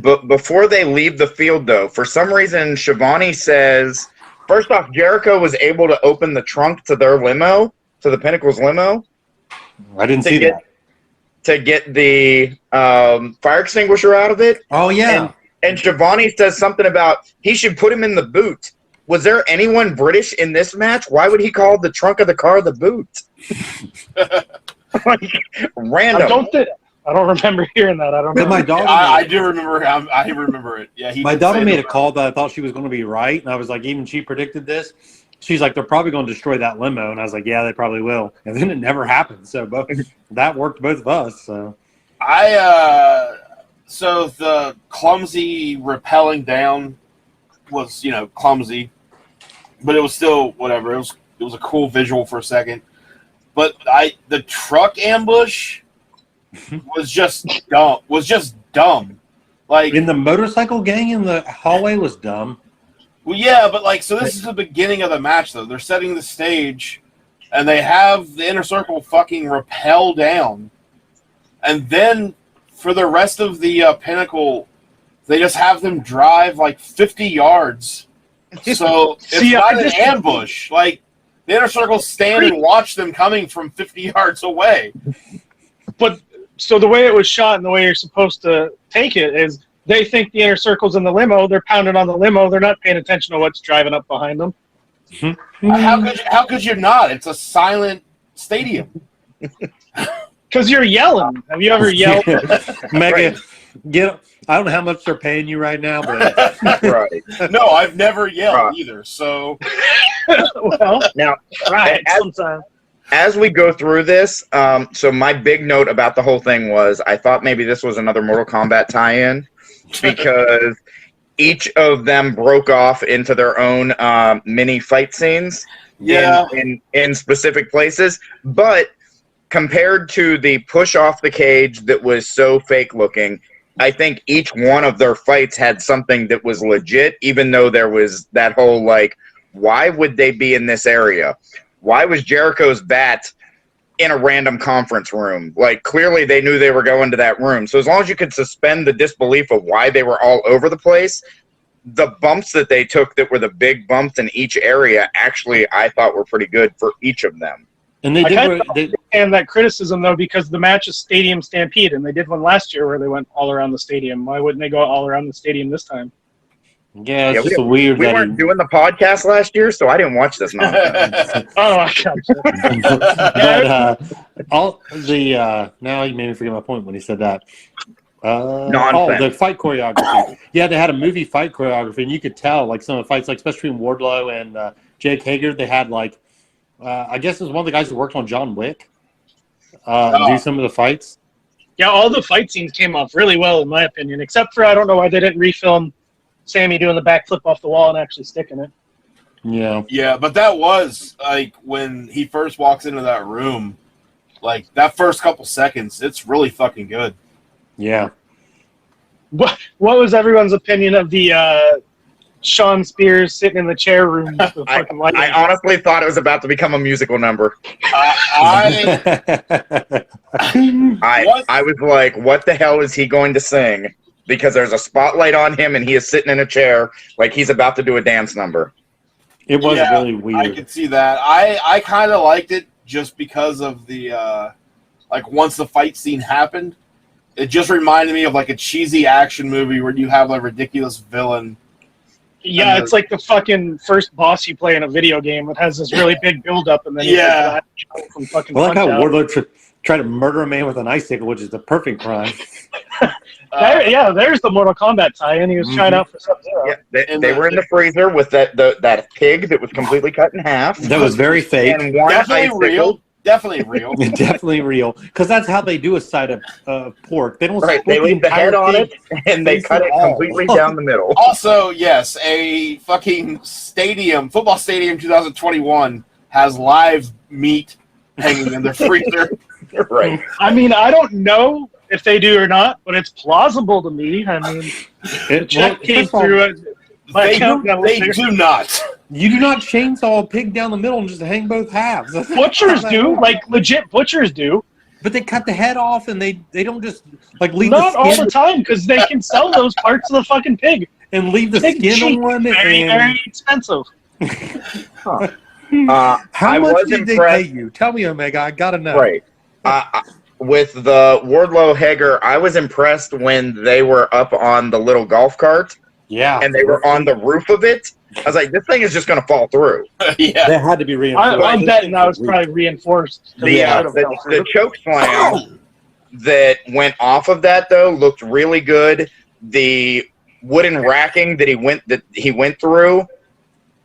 But before they leave the field, though, for some reason, Shivani says, first off, Jericho was able to open the trunk to their limo, to the Pinnacle's limo. I didn't see that. To get the fire extinguisher out of it. Oh, yeah. And Shivani says something about he should put him in the boot. Was there anyone British in this match? Why would he call the trunk of the car the boot? Random. I don't remember hearing that. I don't know. My daughter I do remember. I remember it. Yeah, my daughter made a call that I thought she was going to be right, and I was like, even she predicted this. She's like, they're probably going to destroy that limo, and I was like, yeah, they probably will. And then it never happened. So that worked both of us. So so the clumsy rappelling down was clumsy, but it was still whatever. It was a cool visual for a second. But the truck ambush was just dumb. Like in the motorcycle gang in the hallway was dumb. Well, yeah, but so this is the beginning of the match, though. They're setting the stage, and they have the Inner Circle fucking rappel down, and then for the rest of the Pinnacle, they just have them drive 50 yards. So it's not an ambush. Like the Inner Circle stand and watch them coming from 50 yards away. But so the way it was shot and the way you're supposed to take it is they think the Inner Circle's in the limo. They're pounding on the limo. They're not paying attention to what's driving up behind them. How could you not? It's a silent stadium. Because you're yelling. Have you ever yelled? Megan, I don't know how much they're paying you right now, but Right. No, I've never yelled either. So Well, Now, right. Sometimes. as we go through this, so my big note about the whole thing was I thought maybe this was another Mortal Kombat tie-in because each of them broke off into their own mini fight scenes in specific places. But compared to the push off the cage that was so fake looking, I think each one of their fights had something that was legit, even though there was that whole why would they be in this area? Why was Jericho's bat in a random conference room? Clearly they knew they were going to that room. So as long as you could suspend the disbelief of why they were all over the place, the bumps that they took that were the big bumps in each area, actually, I thought were pretty good for each of them. and they I did. understand that criticism, though, because the match is Stadium Stampede, and they did one last year where they went all around the stadium. Why wouldn't they go all around the stadium this time? Yeah, it's just weird. We weren't doing the podcast last year, so I didn't watch this nonsense. Oh, I gotcha. But now you made me forget my point when he said that. Nonsense. The fight choreography. Yeah, they had a movie fight choreography, and you could tell some of the fights, especially between Wardlow and Jake Hager, they had I guess it was one of the guys who worked on John Wick do some of the fights. Yeah, all the fight scenes came off really well, in my opinion, except for I don't know why they didn't refilm Sammy doing the backflip off the wall and actually sticking it. Yeah. Yeah, but that was when he first walks into that room, that first couple seconds, it's really fucking good. Yeah. What was everyone's opinion of the Sean Spears sitting in the chair room with the fucking light. I honestly thought it was about to become a musical number. I I was like, what the hell is he going to sing? Because there's a spotlight on him and he is sitting in a chair like he's about to do a dance number. It was Yeah, really I weird. could see that. I kind of liked it just because of the like once the fight scene happened, it just reminded me of like a cheesy action movie where you have a ridiculous villain. Yeah, it's like the fucking first boss you play in a video game. It has this really big build-up, and then Yeah. from fucking Well, I like how Punch-Out. Wardlow tried to murder a man with an icicle, which is the perfect crime. There's the Mortal Kombat tie-in. He was trying out for Sub-Zero. Yeah, they were in the freezer with that pig that was completely cut in half. That was very fake. And one definitely icicle. real. Definitely real. Definitely real, because that's how they do a side of pork. They don't Right, split they leave the head on it and they cut it completely down the middle. Also, yes, a fucking football stadium 2021 has live meat hanging in their freezer. Right. I mean, I don't know if they do or not, but it's plausible to me. I mean, the check came through. They do not. You do not chainsaw a pig down the middle and just hang both halves. Butchers do, like legit butchers do. But they cut the head off and they don't just like leave Not the all skin the time, because they can sell those parts of the fucking pig. and leave the Pig skin cheap, on. very, And very expensive. How how much did they pay you? Tell me, Omega. I gotta know. Right. With the Wardlow Hager, I was impressed when they were up on the little golf cart Yeah. and they were on the roof of it. I was like, this thing is just going to fall through. Yeah. They had to be reinforced. I'm betting that was probably reinforced. The choke slam that went off of that though looked really good. The wooden racking that he went through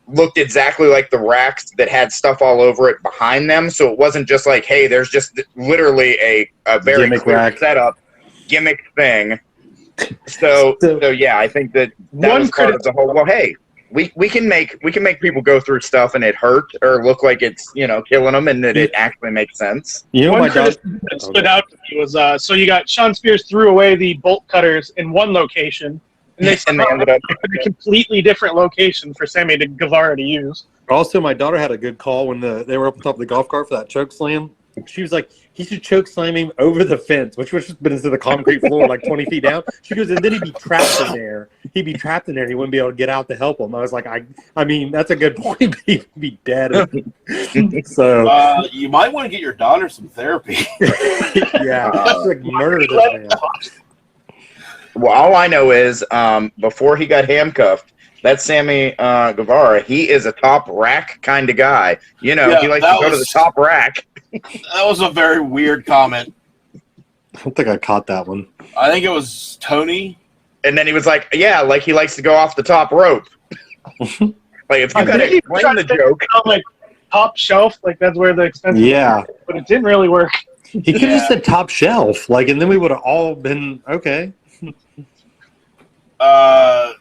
looked exactly like the racks that had stuff all over it behind them. So it wasn't just like, hey, there's just literally a very Gimmick clear rack. setup gimmick thing. So yeah, I think that was part of the whole. Well, hey, we can make people go through stuff and it hurt or look like it's killing them, and that it actually makes sense. You know, One my dog. criticism that stood out to me was so you got Sean Spears threw away the bolt cutters in one location, and they ended up in a completely different location for Sammy Guevara to use. Also, my daughter had a good call when they were up on top of the golf cart for that choke slam. She was like, he should choke slam him over the fence, which was just been into the concrete floor like 20 feet down. She goes, and then he'd be trapped in there. He'd be trapped in there. He wouldn't be able to get out to help him. I was like, I mean, that's a good point. He'd be dead. So You might want to get your daughter some therapy. yeah, like murder this man. Well, all I know is before he got handcuffed, that Sammy Guevara, he is a top rack kind of guy. He likes to go to the top rack. That was a very weird comment. I don't think I caught that one. I think it was Tony. And then he was like, yeah, like he likes to go off the top rope. Like, if you got to explain the joke. Like top shelf, like that's where the expensive. Yeah. But it didn't really work. He could have just said top shelf, and then we would have all been okay. The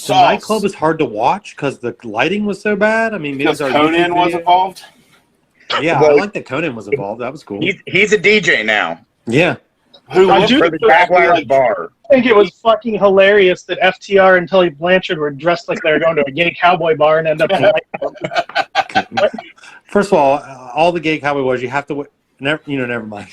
nightclub was hard to watch because the lighting was so bad. I mean, maybe because Conan was involved. Yeah, Well, I like that Conan was involved. That was cool. He's a DJ now. Yeah. Who I looked do For the Jaguars bar. I think it was fucking hilarious that FTR and Tully Blanchard were dressed like they were going to a gay cowboy bar and end up in First of all the gay cowboy boys, you have to. Never mind.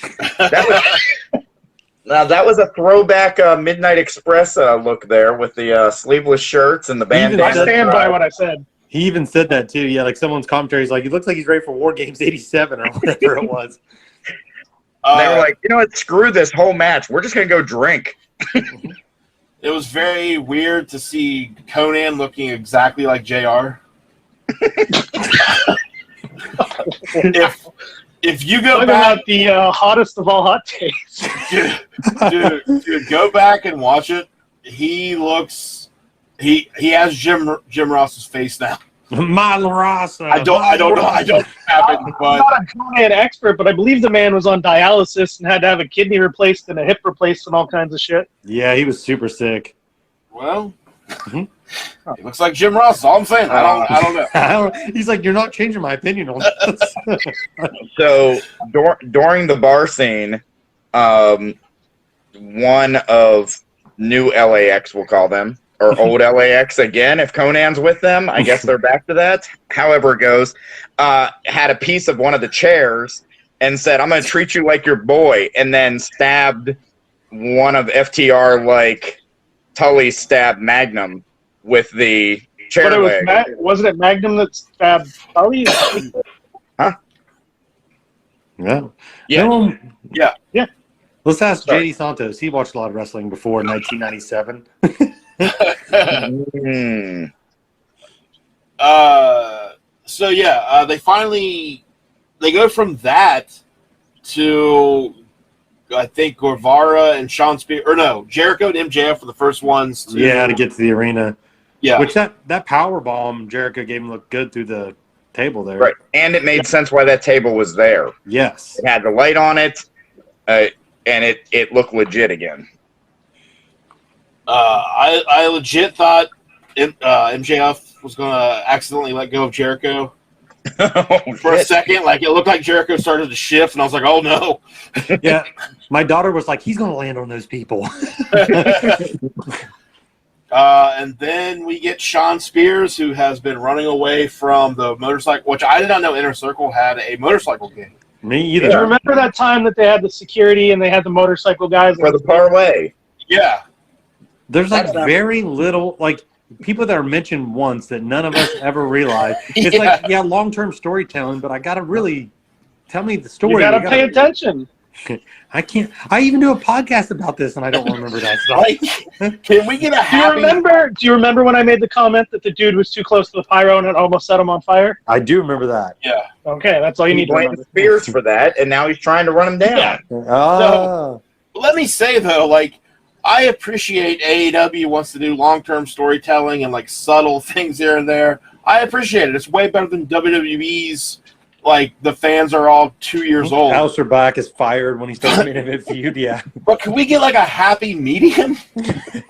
That was a throwback Midnight Express look there with the sleeveless shirts and the I bandana. stand by what I said. He even said that too. Yeah, like someone's commentary is like, he looks like he's ready for War Games '87 or whatever it was. They were like, you know what? Screw this whole match. We're just gonna go drink. It was very weird to see Conan looking exactly like JR. If you go Talking back, about the hottest of all hot takes. dude, go back and watch it. He looks, he has Jim Ross's face now. Milo Ross. I don't know. Happen, I'm but not a Conan expert, but I believe the man was on dialysis and had to have a kidney replaced and a hip replaced and all kinds of shit. Yeah, he was super sick. well, he looks like Jim Ross. That's all I'm saying. I don't know. He's like, you're not changing my opinion on this. So during the bar scene, one of new LAX, we'll call them, or old LAX again. If Conan's with them, I guess they're back to that. However it goes, had a piece of one of the chairs and said, "I'm going to treat you like your boy," and then stabbed one of FTR like Tully stabbed Magnum with the chair But it was leg. wasn't it Magnum that stabbed Tully? Huh? Yeah. Yeah. No, Yeah. let's ask Sorry. JD Santos. He watched a lot of wrestling before 1997. Mm. So yeah, they go from that to I think Guevara and Sean Spears, or no, Jericho and MJF were the first ones to Yeah, to get to the arena. yeah. Which that power bomb Jericho gave him looked good through the table there. Right, and it made sense why that table was there. Yes. It had the light on it, and it looked legit again. I legit thought MJF was gonna accidentally let go of Jericho Oh, for a shit. second. Like it looked like Jericho started to shift, and I was like, "Oh no!" Yeah. My daughter was like, he's going to land on those people. And then we get Sean Spears, who has been running away from the motorcycle, which I did not know Inner Circle had a motorcycle game. Me Do you either. remember that time that they had the security and they had the motorcycle guys? For the parlay. Yeah, There's like That's- very little, like people that are mentioned once that none of us ever realized. It's Yeah. like, yeah, long-term storytelling, but I got to really tell me the story. You gotta We pay attention. I can't. I even do a podcast about this, and I don't remember that stuff. like can we get a Do you happy? remember? Do you remember when I made the comment that the dude was too close to the pyro and it almost set him on fire? I do remember that. Yeah, Okay, that's all you He need to blamed remember. Spears for that, and now he's trying to run him down. Yeah. Oh, let me say though, like I appreciate AEW wants to do long-term storytelling and like subtle things here and there. I appreciate it. It's way better than WWE's. Like the fans are all 2 years old. Alistair Black is fired when he starts main event feud. Yeah. But can we get like a happy medium?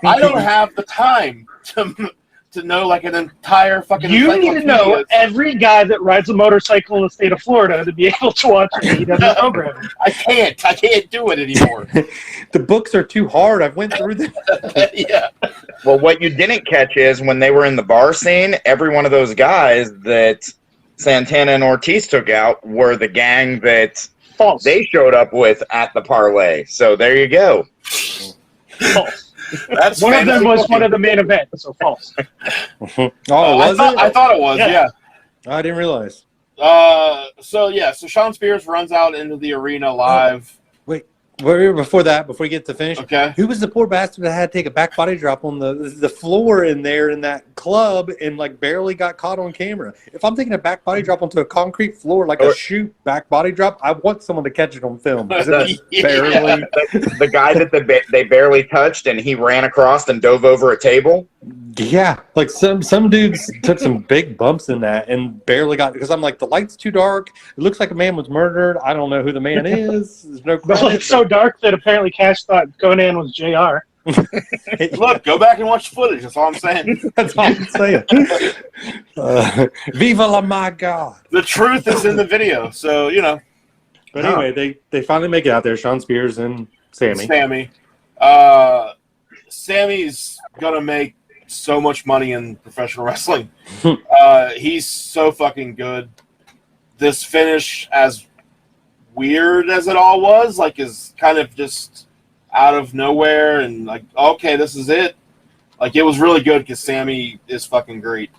I don't have the time to know like an entire fucking. You need to know encyclopedia. every guy that rides a motorcycle in the state of Florida to be able to watch an AEW program. I can't do it anymore. The books are too hard. I've went through them. Yeah. Well, what you didn't catch is when they were in the bar scene, every one of those guys that Santana and Ortiz took out were the gang that False. they showed up with at the parlay. So there you go. False. That's One of them fantasy was booking. one of the main events, so false. Oh, I was thought, it? I thought it was, Yeah. yeah. I didn't realize. So Sean Spears runs out into the arena live. Before we get to finish, Okay. who was the poor bastard that had to take a back body drop on the floor in there in that club and like barely got caught on camera? If I'm taking a back body drop onto a concrete floor like a shoot back body drop, I want someone to catch it on film. 'Cause it was Yeah. barely. The guy that they barely touched and he ran across and dove over a table. Yeah, like some dudes took some big bumps in that and barely got, because I'm like, the light's too dark. It looks like a man was murdered. I don't know who the man is. There's no Well, credit. it's so dark that apparently Cash thought Conan was JR. Look, go back and watch the footage. That's all I'm saying. That's all I'm saying. Viva la my God. The truth is in the video. So, you know, But anyway, they finally make it out there. Sean Spears and Sammy. Sammy's going to make so much money in professional wrestling. He's so fucking good. This finish, as weird as it all was, like, is kind of just out of nowhere and like, okay, this is it. Like, it was really good because Sammy is fucking great.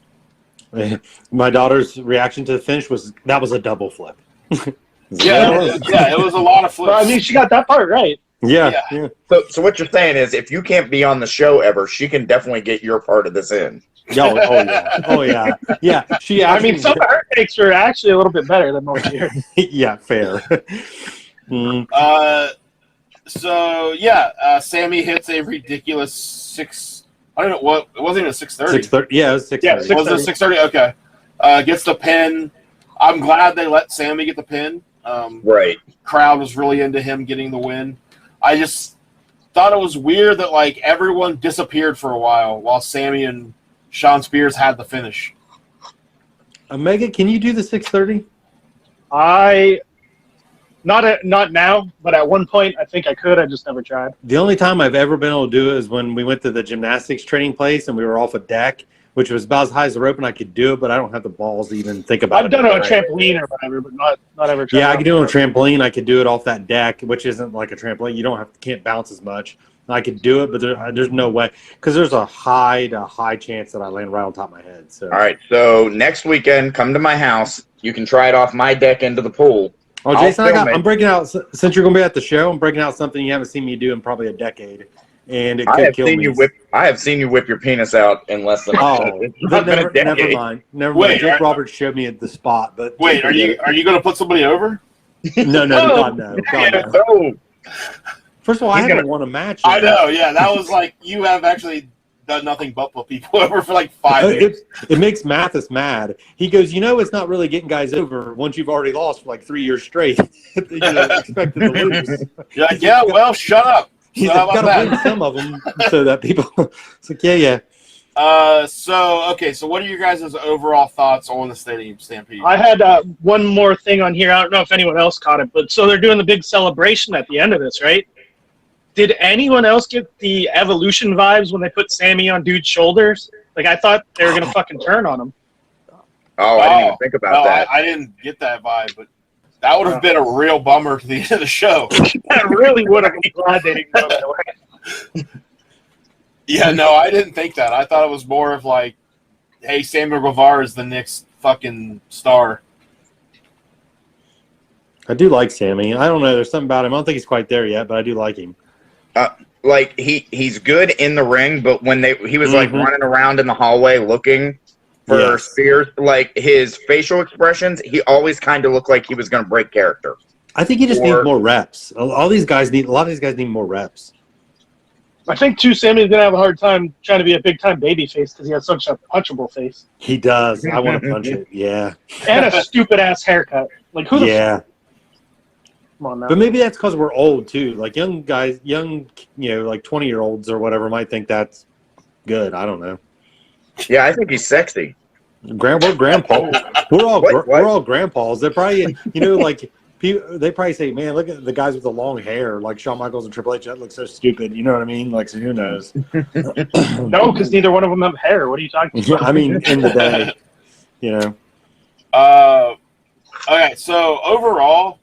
My daughter's reaction to the finish was, that was a double flip. Yeah, it was a lot of flips. Well, I mean, she got that part right. Yeah. So what you're saying is if you can't be on the show ever, she can definitely get your part of this in. Oh yeah. Yeah. She I actually, mean, some of her takes were actually a little bit better than most years. yeah, fair. Mm. Sammy hits a ridiculous six. I don't know what it wasn't even 6:30. 6:30. Yeah, it was 6:30. Yeah, Was it 6:30? Okay. Gets the pin. I'm glad they let Sammy get the pin. Right. Crowd was really into him getting the win. I just thought it was weird that like everyone disappeared for a while Sammy and Sean Spears had the finish. Omega, can you do the 6:30? Not now, but at one point I think I could. I just never tried. The only time I've ever been able to do it is when we went to the gymnastics training place and we were off a deck, which was about as high as the rope, and I could do it, but I don't have the balls to even think about it. I've done it on a trampoline or whatever, but not ever tried. Yeah, I could do it on a trampoline. I could do it off that deck, which isn't like a trampoline. You can't bounce as much. I could do it, but there's no way because there's a high chance that I land right on top of my head. So All right, so next weekend, come to my house. You can try it off my deck into the pool. Oh, I'll Jason, film it. I'm breaking out, since you're going to be at the show, I'm breaking out something you haven't seen me do in probably a decade, and it could kill me. I have seen you whip your penis out in less than Oh, not been a never decade. mind. Never Wait, mind. Jake Roberts showed me at the spot. But Wait, are you going to put somebody over? No, God, no. God, no. Oh, First of all, I He's haven't gonna- won a match I yet. know, yeah. That was like, you have actually done nothing but put people over for like 5 minutes. It makes Mathis mad. He goes, it's not really getting guys over once you've already lost for like 3 years straight. Expected to lose. You're like, yeah, well, shut up. He's So how got about to that? win some of them so that people. It's like, yeah. So what are your guys' overall thoughts on the Stadium Stampede? I had one more thing on here. I don't know if anyone else caught it, but so they're doing the big celebration at the end of this, right? Did anyone else get the Evolution vibes when they put Sammy on dude's shoulders? Like, I thought they were going to fucking turn on him. Oh, I didn't even think about that. I didn't get that vibe, but that would have been a real bummer to the end of the show. I really would have been glad they didn't go that way. Yeah, no, I didn't think that. I thought it was more of like, hey, Samuel Guevara is the next fucking star. I do like Sammy. I don't know. There's something about him. I don't think he's quite there yet, but I do like him. Like he's good in the ring, but when he was like running around in the hallway looking for Spears, like his facial expressions, he always kind of looked like he was going to break character. I think he just needs more reps. A lot of these guys need more reps. I think, too, Sammy's going to have a hard time trying to be a big-time babyface because he has such a punchable face. He does. I want to punch it. Yeah. And a stupid-ass haircut. Like, who the fuck? Come on now. But maybe that's because we're old, too. Like, young guys, like 20-year-olds or whatever might think that's good. I don't know. Yeah, I think he's sexy. We're grandpas. We're all grandpas. They're probably, like, they probably say, man, look at the guys with the long hair, like Shawn Michaels and Triple H. That looks so stupid. You know what I mean? Like, so who knows? No, because neither one of them have hair. What are you talking about? I mean, in the day, Okay, so overall,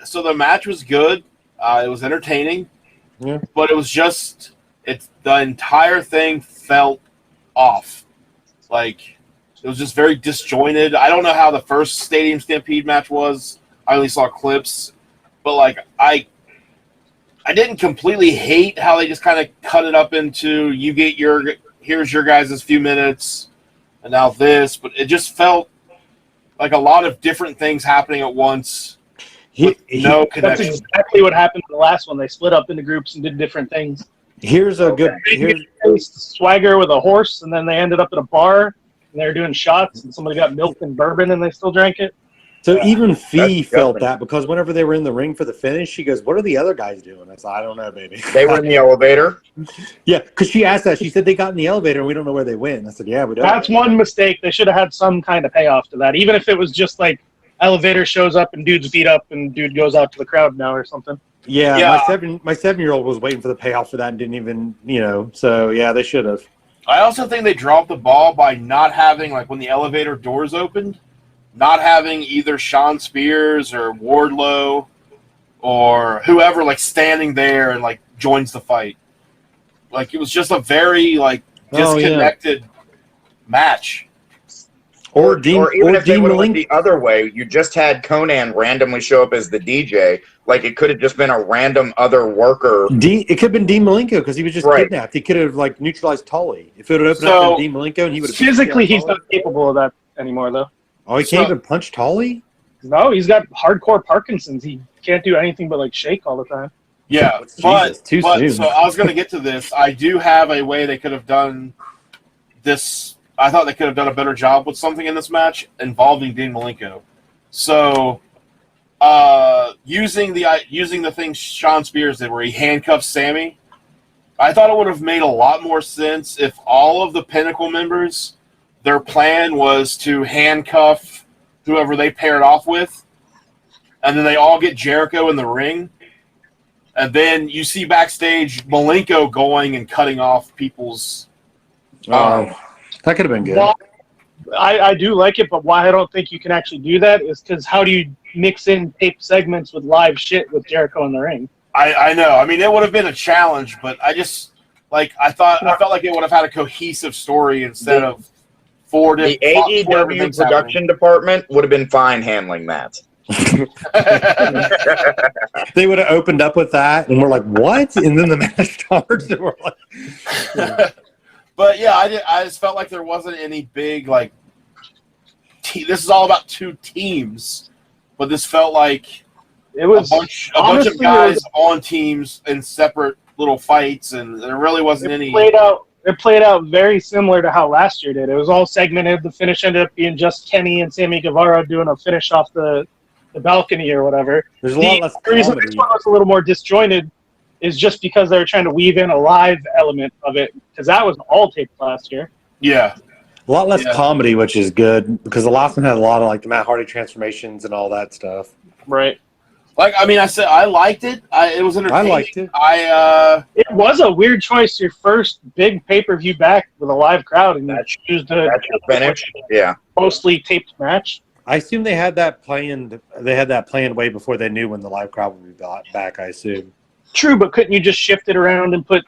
so the match was good. It was entertaining. Yeah. But it was just, the entire thing felt off. Like, it was just very disjointed. I don't know how the first Stadium Stampede match was. I only saw clips. But, like, I didn't completely hate how they just kind of cut it up into, here's your guys' few minutes, and now this. But it just felt like a lot of different things happening at once. No connection. That's exactly what happened in the last one. They split up into groups and did different things. Here's a good... Swagger with a horse, and then they ended up at a bar. And they were doing shots, and somebody got milk and bourbon, and they still drank it. So even Fee felt that because whenever they were in the ring for the finish, she goes, "What are the other guys doing?" I said, "I don't know, baby." They were in the elevator. Yeah, because she asked that. She said they got in the elevator, and we don't know where they went. I said, "Yeah, we don't." That's one mistake. They should have had some kind of payoff to that, even if it was just like elevator shows up and dude's beat up and dude goes out to the crowd now or something. Yeah. My 7-year-old was waiting for the payoff for that and didn't even, So yeah, they should have. I also think they dropped the ball by not having, like, when the elevator doors opened, not having either Sean Spears or Wardlow or whoever, like, standing there and, like, joins the fight. Like, it was just a very, like, disconnected match. Or even if they would have went the other way, you just had Conan randomly show up as the DJ. Like, it could have just been a random other worker. It could have been Dean Malenko because he was just kidnapped. He could have, like, neutralized Tully. If it would have opened up to Dean Malenko, and he would have... Physically, he's not capable of that anymore, though. Oh, he can't even punch Tully? No, he's got hardcore Parkinson's. He can't do anything but, like, shake all the time. Yeah, but so I was going to get to this. I do have a way they could have done this. I thought they could have done a better job with something in this match involving Dean Malenko. So, using the thing Sean Spears did where he handcuffs Sammy, I thought it would have made a lot more sense if all of the Pinnacle members, their plan was to handcuff whoever they paired off with and then they all get Jericho in the ring. And then you see backstage Malenko going and cutting off people's That could have been good. Well, I do like it, but why I don't think you can actually do that is because how do you mix in tape segments with live shit with Jericho in the ring? I know. I mean, it would have been a challenge, but I felt like it would have had a cohesive story instead of four The different AEW production department would have been fine handling that. They would have opened up with that, and we're like, "What?" And then the match starts, and we're like, But yeah, I just felt like there wasn't any big like. This is all about two teams, but this felt like It was a bunch of guys on teams in separate little fights, and there really wasn't any. It played out very similar to how last year did. It was all segmented. The finish ended up being just Kenny and Sammy Guevara doing a finish off the balcony or whatever. "There's a lot less The reason comedy." this one was a little more disjointed is just because they were trying to weave in a live element of it, because that was all taped last year. Yeah, A lot less Yeah. comedy, which is good because the last one had a lot of like the Matt Hardy transformations and all that stuff. Right. like I mean, I said I liked it. It was entertaining. I liked it. It was a weird choice, your first big pay-per-view back with a live crowd, and you choose That's your finish. Yeah. mostly taped match. I assume they had that planned. They had that planned way before they knew when the live crowd would be back. I assume. True, but couldn't you just shift it around and put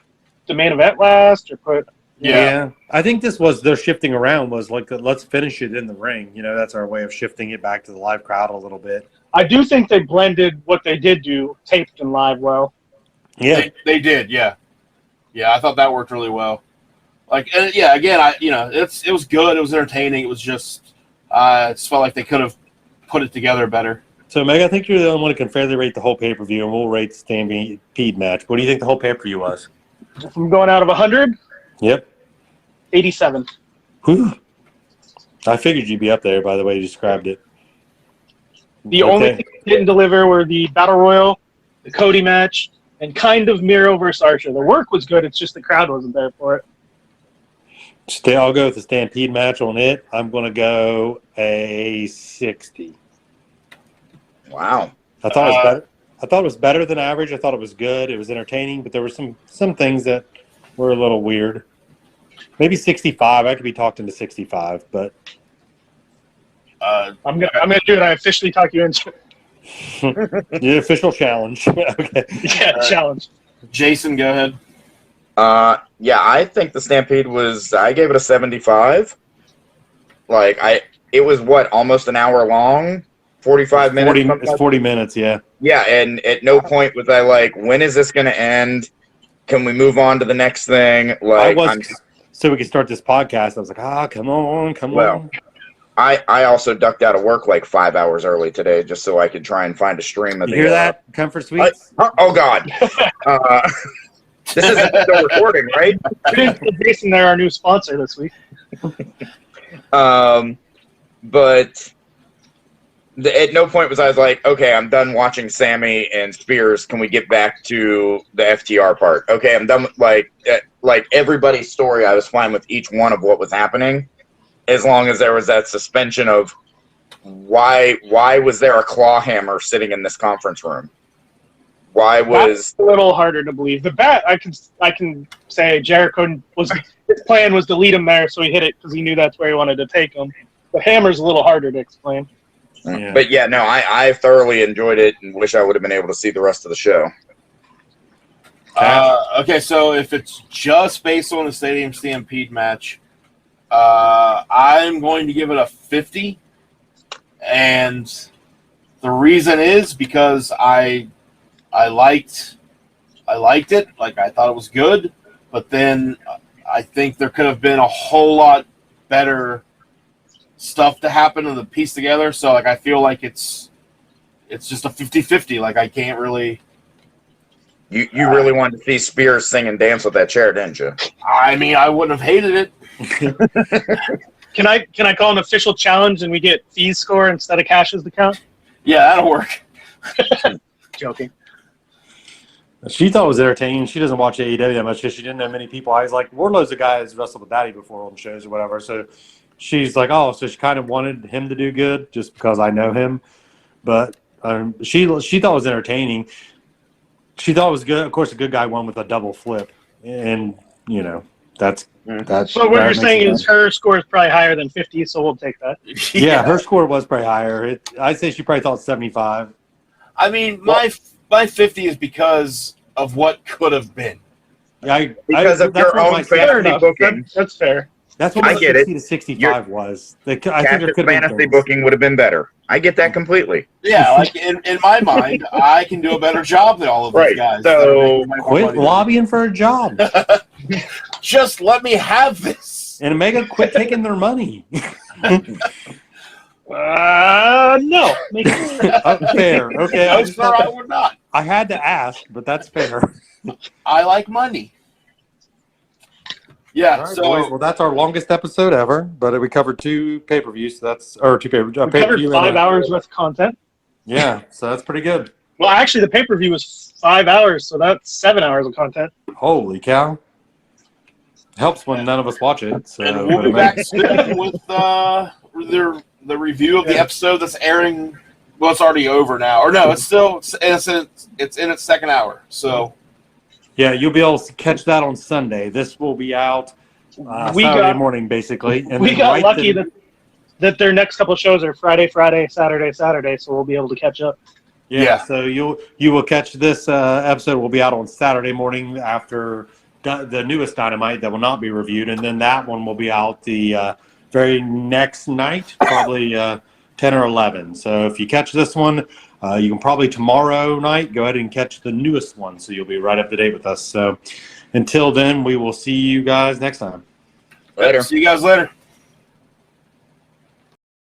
the main event last, or put? Yeah. I think this was their shifting around was like let's finish it in the ring. You know, that's our way of shifting it back to the live crowd a little bit. I do think they blended what they did do, taped and live, well. Yeah, They did. Yeah, I thought that worked really well. Like, and yeah, again, it was good. It was entertaining. It was just, I just felt like they could have put it together better. So, Meg, I think you're the only one who can fairly rate the whole pay-per-view, and we'll rate the Stampede match. What do you think the whole pay-per-view was? If I'm going out of 100, Yep. 87. Whew. I figured you'd be up there by the way you described it. The only thing they didn't deliver were the Battle Royal, the Cody match, and kind of Miro versus Archer. The work was good, it's just the crowd wasn't there for it. I'll go with the Stampede match on it. I'm going to go a 60. Wow. I thought it was better. I thought it was better than average. I thought it was good. It was entertaining, but there were some things that were a little weird. Maybe 65. I could be talked into 65, but Uh, I'm gonna do it. I officially talk you into it. the official challenge. Okay. Yeah, challenge. Jason, go ahead. Yeah, I think the Stampede I gave it a 75. It was almost an hour long? 45 minutes? It's 40 minutes, yeah. Yeah, and at no point was I like, when is this going to end? Can we move on to the next thing? So we could start this podcast. I was like, come on. I also ducked out of work 5 hours early today just so I could try and find a stream of You hear that, Comfort Suites? Oh, God. This isn't still recording, right? We didn't put Jason there, our new sponsor this week. But at no point was I like, okay, I'm done watching Sammy and Spears. Can we get back to the FTR part? Okay, I'm done with everybody's story. I was fine with each one of what was happening, as long as there was that suspension of why was there a claw hammer sitting in this conference room? Why was That's a little harder to believe. The bat, I can say Jericho his plan was to lead him there, so he hit it because he knew that's where he wanted to take him. The hammer's a little harder to explain. Yeah. But yeah, no, I thoroughly enjoyed it and wish I would have been able to see the rest of the show. Okay, so if it's just based on the Stadium Stampede match, I'm going to give it a 50. And the reason is because I liked it. I thought it was good, but then I think there could have been a whole lot better stuff to happen and the piece together. So I feel like it's just a 50-50. I can't really. You really wanted to see Spears sing and dance with that chair, didn't you? I mean, I wouldn't have hated it. Can I call an official challenge and we get fees score instead of Cash's to count? Yeah, that'll work. Joking. She thought it was entertaining. She doesn't watch AEW that much because she didn't know many people. I was like, Wardlow's a guy who's wrestled with Daddy before on shows or whatever. So she's like, so she kind of wanted him to do good just because I know him. But She thought it was entertaining. She thought it was good. Of course, a good guy won with a double flip, and that's. So what you're saying is her score is probably higher than 50, so we'll take that. Yeah, her score was probably higher. I'd say she probably thought 75. I mean, my 50 is because of what could have been. Because of your own fantasy booking. That's fair. That's what my 60 to 65 was. I think there could have fantasy booking would have been better. I get that completely. Yeah, like in my mind, I can do a better job than all of these guys. So quit lobbying for a job. Just let me have this. And Omega quit taking their money. No. Fair. Okay. No, sir, I would not. I had to ask, but that's fair. I like money. Yeah, All right, so boys, well, that's our longest episode ever, but we covered 2 pay-per-views, so that's We covered 5 hours worth of content. Yeah, so that's pretty good. Well, actually, the pay-per-view was 5 hours, so that's 7 hours of content. Holy cow! Helps when none of us watch it. So and we'll be back soon with the review of the episode that's airing. Well, it's already over now, or no, it's in its second hour. So. Yeah, you'll be able to catch that on Sunday. This will be out Saturday morning, basically. And we got lucky that their next couple of shows are Friday, Saturday, so we'll be able to catch up. Yeah. So you will catch this episode. Will be out on Saturday morning after the newest Dynamite that will not be reviewed, and then that one will be out the very next night, probably 10 or 11. So if you catch this one. You can probably tomorrow night go ahead and catch the newest one, so you'll be right up to date with us. So until then, we will see you guys next time. Later. See you guys later.